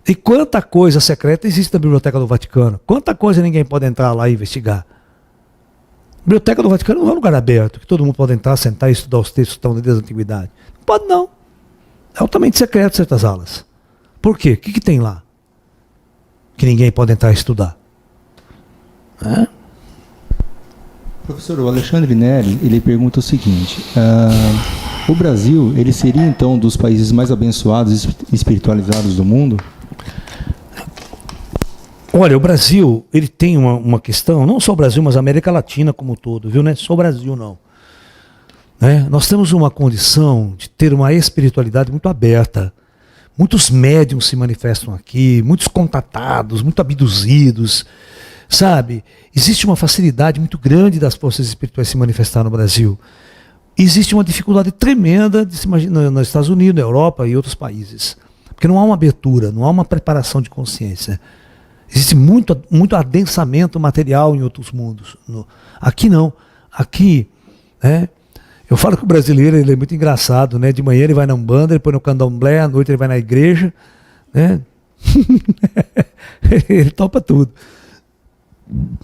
E quanta coisa secreta existe na Biblioteca do Vaticano? Quanta coisa ninguém pode entrar lá e investigar? A Biblioteca do Vaticano não é um lugar aberto, que todo mundo pode entrar, sentar e estudar os textos que estão desde a antiguidade. Não pode não. É altamente secreto certas aulas. Por quê? O que tem lá? Que ninguém pode entrar e estudar. É?
Professor, o Alexandre Neri, ele pergunta o seguinte, o Brasil, ele seria então um dos países mais abençoados e espiritualizados do mundo?
Olha, o Brasil, ele tem uma questão, não só o Brasil, mas a América Latina como um todo, viu? Não é só o Brasil, não. Né? Nós temos uma condição de ter uma espiritualidade muito aberta. Muitos médiums se manifestam aqui, muitos contatados, muito abduzidos, sabe? Existe uma facilidade muito grande das forças espirituais se manifestar no Brasil. Existe uma dificuldade tremenda de se imaginar nos Estados Unidos, na Europa e outros países. Porque não há uma abertura, não há uma preparação de consciência. Existe muito adensamento material em outros mundos. Aqui não. Aqui, né? Eu falo que o brasileiro ele é muito engraçado, né? De manhã ele vai na Umbanda, depois no Candomblé, à noite ele vai na igreja, né? Ele topa tudo.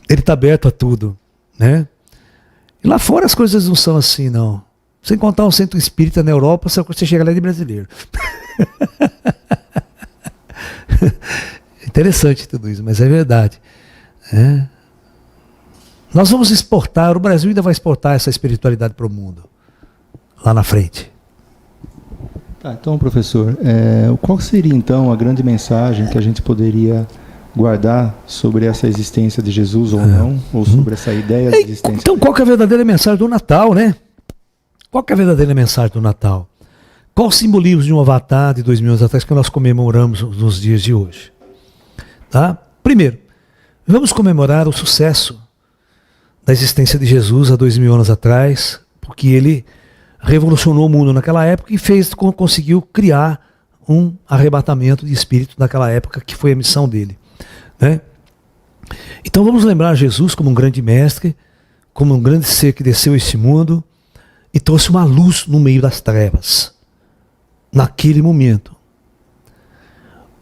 Ele está aberto a tudo, né? E lá fora as coisas não são assim, não. Sem contar um centro espírita na Europa, você chega lá de brasileiro. Interessante tudo isso, mas é verdade. Nós vamos exportar, o Brasil ainda vai exportar essa espiritualidade para o mundo, lá na frente.
Tá, então, professor, qual seria então a grande mensagem que a gente poderia guardar sobre essa existência de Jesus ou não, ou sobre essa ideia de existência?
Então, qual que é a verdadeira mensagem do Natal, né? Qual que é a verdadeira mensagem do Natal? Qual o simbolismo de um avatar de 2000 anos atrás que nós comemoramos nos dias de hoje? Tá? Primeiro, vamos comemorar o sucesso da existência de Jesus há 2000 anos atrás, porque ele revolucionou o mundo naquela época e conseguiu criar um arrebatamento de espírito naquela época, que foi a missão dele. Né? Então vamos lembrar Jesus como um grande mestre, como um grande ser que desceu a este mundo e trouxe uma luz no meio das trevas, naquele momento.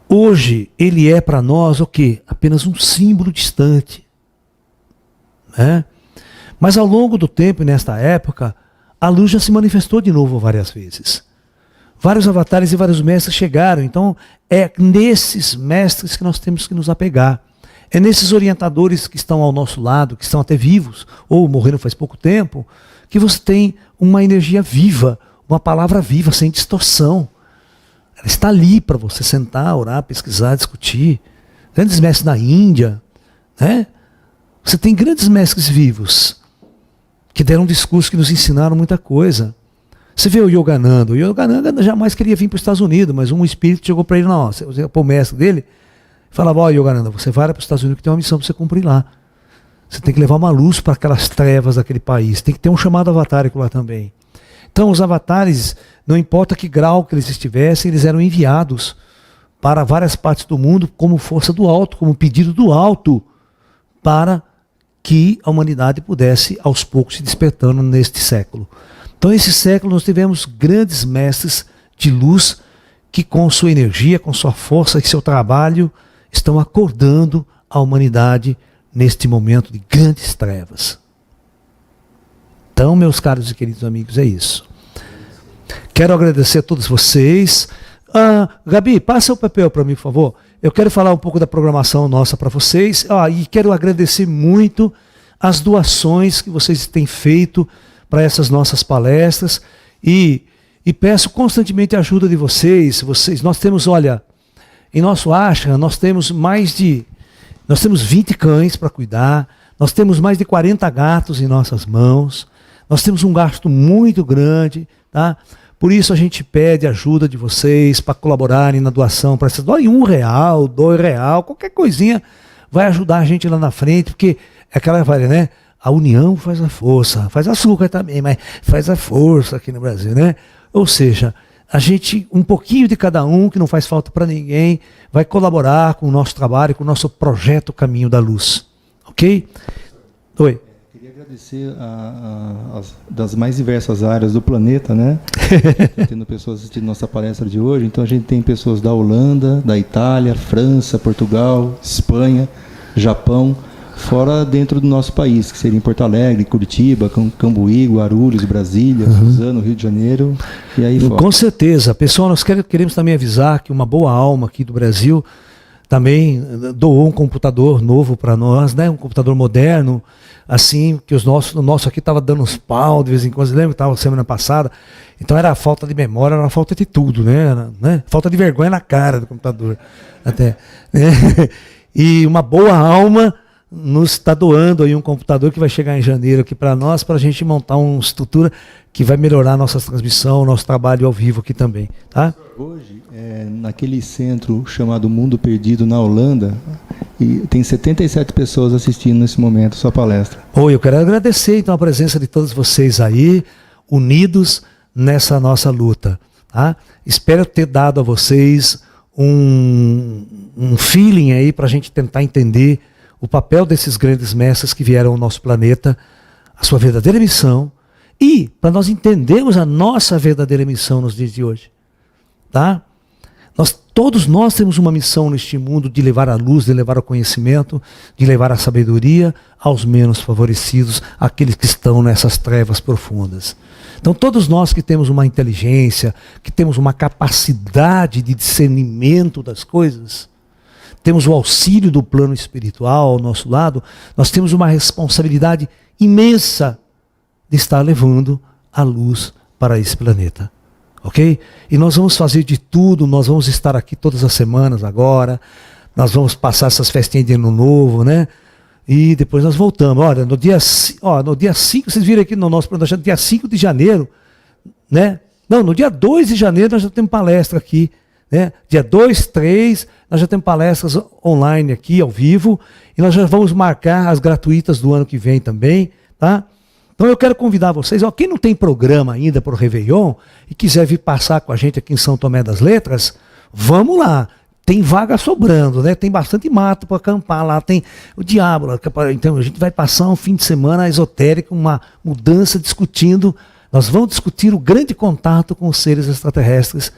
Hoje ele é para nós o quê? Apenas um símbolo distante. Né? Mas ao longo do tempo e nesta época, a luz já se manifestou de novo várias vezes. Vários avatares e vários mestres chegaram. Então é nesses mestres que nós temos que nos apegar. É nesses orientadores que estão ao nosso lado, que estão até vivos, ou morreram faz pouco tempo, que você tem uma energia viva, uma palavra viva, sem distorção. Ela está ali para você sentar, orar, pesquisar, discutir. Grandes mestres da Índia, né? Você tem grandes mestres vivos que deram um discurso que nos ensinaram muita coisa. Você vê o Yogananda. O Yogananda jamais queria vir para os Estados Unidos, mas um espírito chegou para ele, não, para o mestre dele, e falava, ó, Yogananda, você vai para os Estados Unidos que tem uma missão para você cumprir lá. Você tem que levar uma luz para aquelas trevas daquele país. Tem que ter um chamado avatárico lá também. Então os avatares, não importa que grau que eles estivessem, eles eram enviados para várias partes do mundo como força do alto, como pedido do alto, para que a humanidade pudesse aos poucos se despertando neste século. Então nesse século nós tivemos grandes mestres de luz que com sua energia, com sua força e seu trabalho estão acordando a humanidade neste momento de grandes trevas. Então, meus caros e queridos amigos, é isso. Quero agradecer a todos vocês. Gabi, passa o papel para mim, por favor. Eu quero falar um pouco da programação nossa para vocês. E quero agradecer muito as doações que vocês têm feito para essas nossas palestras. E peço constantemente a ajuda de vocês. Nós temos, olha, em nosso ashram, nós temos 20 cães para cuidar. Nós temos mais de 40 gatos em nossas mãos. Nós temos um gasto muito grande, tá? Por isso a gente pede ajuda de vocês para colaborarem na doação, para essas doem R$1, R$2, qualquer coisinha vai ajudar a gente lá na frente, porque é aquela velha, né? A união faz a força, faz açúcar também, mas faz a força aqui no Brasil, né? Ou seja, a gente, um pouquinho de cada um, que não faz falta para ninguém, vai colaborar com o nosso trabalho, com o nosso projeto Caminho da Luz. Ok? Oi.
Agradecer das mais diversas áreas do planeta, né? Tá tendo pessoas assistindo nossa palestra de hoje, então a gente tem pessoas da Holanda, da Itália, França, Portugal, Espanha, Japão, fora dentro do nosso país, que seria em Porto Alegre, Curitiba, Cambuí, Guarulhos, Brasília, Suzano, Rio de Janeiro, e aí fora.
Com certeza. Pessoal, nós queremos também avisar que uma boa alma aqui do Brasil também doou um computador novo para nós, né? Um computador moderno, assim, que o nosso aqui estava dando uns pau de vez em quando, lembra que estava semana passada? Então era falta de memória, era falta de tudo, né? Falta de vergonha na cara do computador, até. Né? E uma boa alma nos está doando aí um computador que vai chegar em janeiro aqui para nós, para a gente montar uma estrutura que vai melhorar a nossa transmissão, nosso trabalho ao vivo aqui também, tá?
Hoje, naquele centro chamado Mundo Perdido, na Holanda, e tem 77 pessoas assistindo nesse momento a sua palestra.
Eu quero agradecer então a presença de todos vocês aí, unidos nessa nossa luta. Tá? Espero ter dado a vocês um feeling aí para a gente tentar entender o papel desses grandes mestres que vieram ao nosso planeta, a sua verdadeira missão, e para nós entendermos a nossa verdadeira missão nos dias de hoje. Tá? Todos nós temos uma missão neste mundo de levar a luz, de levar o conhecimento, de levar a sabedoria aos menos favorecidos, aqueles que estão nessas trevas profundas. Então todos nós que temos uma inteligência, que temos uma capacidade de discernimento das coisas, temos o auxílio do plano espiritual ao nosso lado, nós temos uma responsabilidade imensa de estar levando a luz para esse planeta. ok? E nós vamos fazer de tudo, nós vamos estar aqui todas as semanas agora, nós vamos passar essas festinhas de ano novo, né? E depois nós voltamos. Olha, no dia 5, vocês viram aqui no nosso programa, dia 5 de janeiro, né? Não, no dia 2 de janeiro nós já temos palestra aqui, né? Dia 2, 3, nós já temos palestras online aqui, ao vivo, e nós já vamos marcar as gratuitas do ano que vem também, tá? Então eu quero convidar vocês, ó, quem não tem programa ainda para o Réveillon e quiser vir passar com a gente aqui em São Tomé das Letras, vamos lá. Tem vaga sobrando, né? Tem bastante mato para acampar lá, tem o diabo. Então a gente vai passar um fim de semana esotérico, uma mudança discutindo. Nós vamos discutir o grande contato com os seres extraterrestres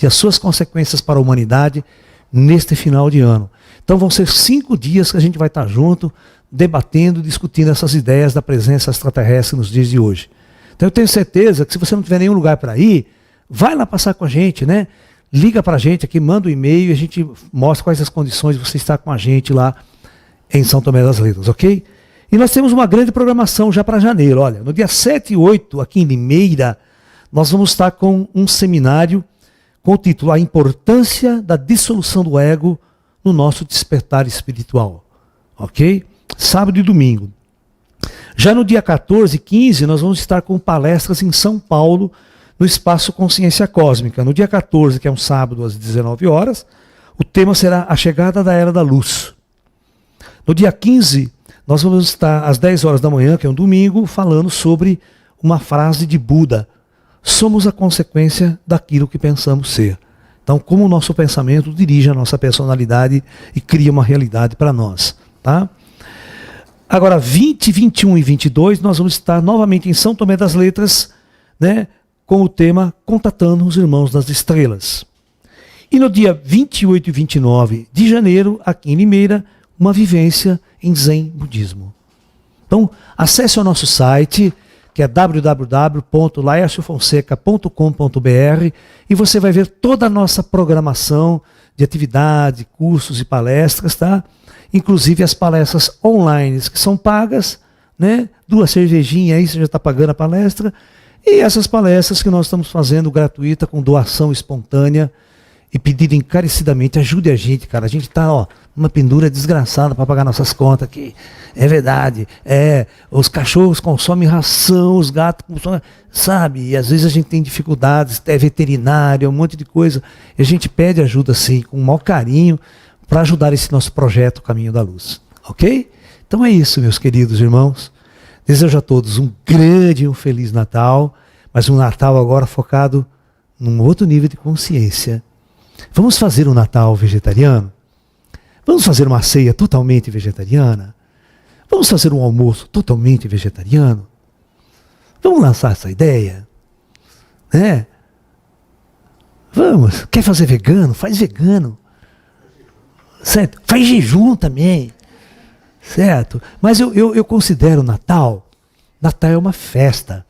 e as suas consequências para a humanidade neste final de ano. Então vão ser 5 dias que a gente vai estar junto, debatendo, discutindo essas ideias da presença extraterrestre nos dias de hoje. Então eu tenho certeza que se você não tiver nenhum lugar para ir, vai lá passar com a gente, né? Liga para a gente aqui, manda um e-mail e a gente mostra quais as condições de você estar com a gente lá em São Tomé das Letras, ok? E nós temos uma grande programação já para janeiro. Olha, no dia 7 e 8, aqui em Limeira, nós vamos estar com um seminário com o título A Importância da Dissolução do Ego no Nosso Despertar Espiritual, ok? Sábado e domingo. Já no dia 14 e 15, nós vamos estar com palestras em São Paulo, no Espaço Consciência Cósmica. No dia 14, que é um sábado, às 19 horas, o tema será a chegada da Era da Luz. No dia 15, nós vamos estar às 10 horas da manhã, que é um domingo, falando sobre uma frase de Buda. Somos a consequência daquilo que pensamos ser. Então, como o nosso pensamento dirige a nossa personalidade e cria uma realidade para nós. Tá? Agora, 20, 21 e 22, nós vamos estar novamente em São Tomé das Letras, né? Com o tema Contatando os Irmãos das Estrelas. E no dia 28 e 29 de janeiro, aqui em Limeira, uma vivência em Zen Budismo. Então, acesse o nosso site, que é www.laerciofonseca.com.br, e você vai ver toda a nossa programação de atividade, cursos e palestras, tá? Inclusive as palestras online, que são pagas, né? 2 cervejinhas aí, você já está pagando a palestra. E essas palestras que nós estamos fazendo gratuita, com doação espontânea e pedido encarecidamente, ajude a gente, cara. A gente está numa pendura desgraçada para pagar nossas contas aqui. É verdade. Os cachorros consomem ração, os gatos consomem, sabe? E às vezes a gente tem dificuldades, é veterinário, um monte de coisa. E a gente pede ajuda, assim, com o maior carinho, para ajudar esse nosso projeto Caminho da Luz. Ok? Então é isso, meus queridos irmãos. Desejo a todos um grande e um feliz Natal, mas um Natal agora focado num outro nível de consciência. Vamos fazer um Natal vegetariano? Vamos fazer uma ceia totalmente vegetariana? Vamos fazer um almoço totalmente vegetariano? Vamos lançar essa ideia? Né? Vamos. Quer fazer vegano? Faz vegano. Certo? Faz jejum também. Certo? Mas eu considero Natal é uma festa.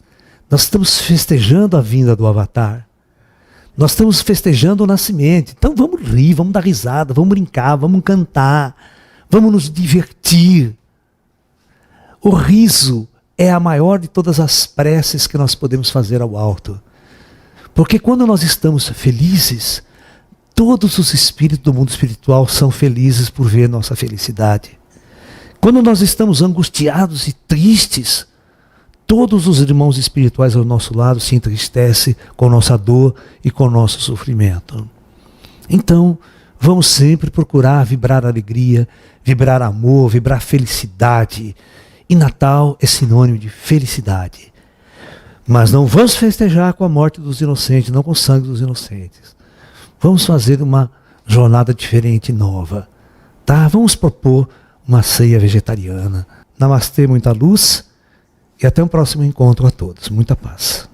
Nós estamos festejando a vinda do Avatar. Nós estamos festejando o nascimento. Então vamos rir, vamos dar risada, vamos brincar, vamos cantar, vamos nos divertir. O riso é a maior de todas as preces que nós podemos fazer ao alto. Porque quando nós estamos felizes, todos os espíritos do mundo espiritual são felizes por ver nossa felicidade. Quando nós estamos angustiados e tristes, todos os irmãos espirituais ao nosso lado se entristecem com nossa dor e com nosso sofrimento. Então, vamos sempre procurar vibrar alegria, vibrar amor, vibrar felicidade. E Natal é sinônimo de felicidade. Mas não vamos festejar com a morte dos inocentes, não com o sangue dos inocentes. Vamos fazer uma jornada diferente e nova. Tá? Vamos propor uma ceia vegetariana. Namastê, muita luz e até um próximo encontro a todos. Muita paz.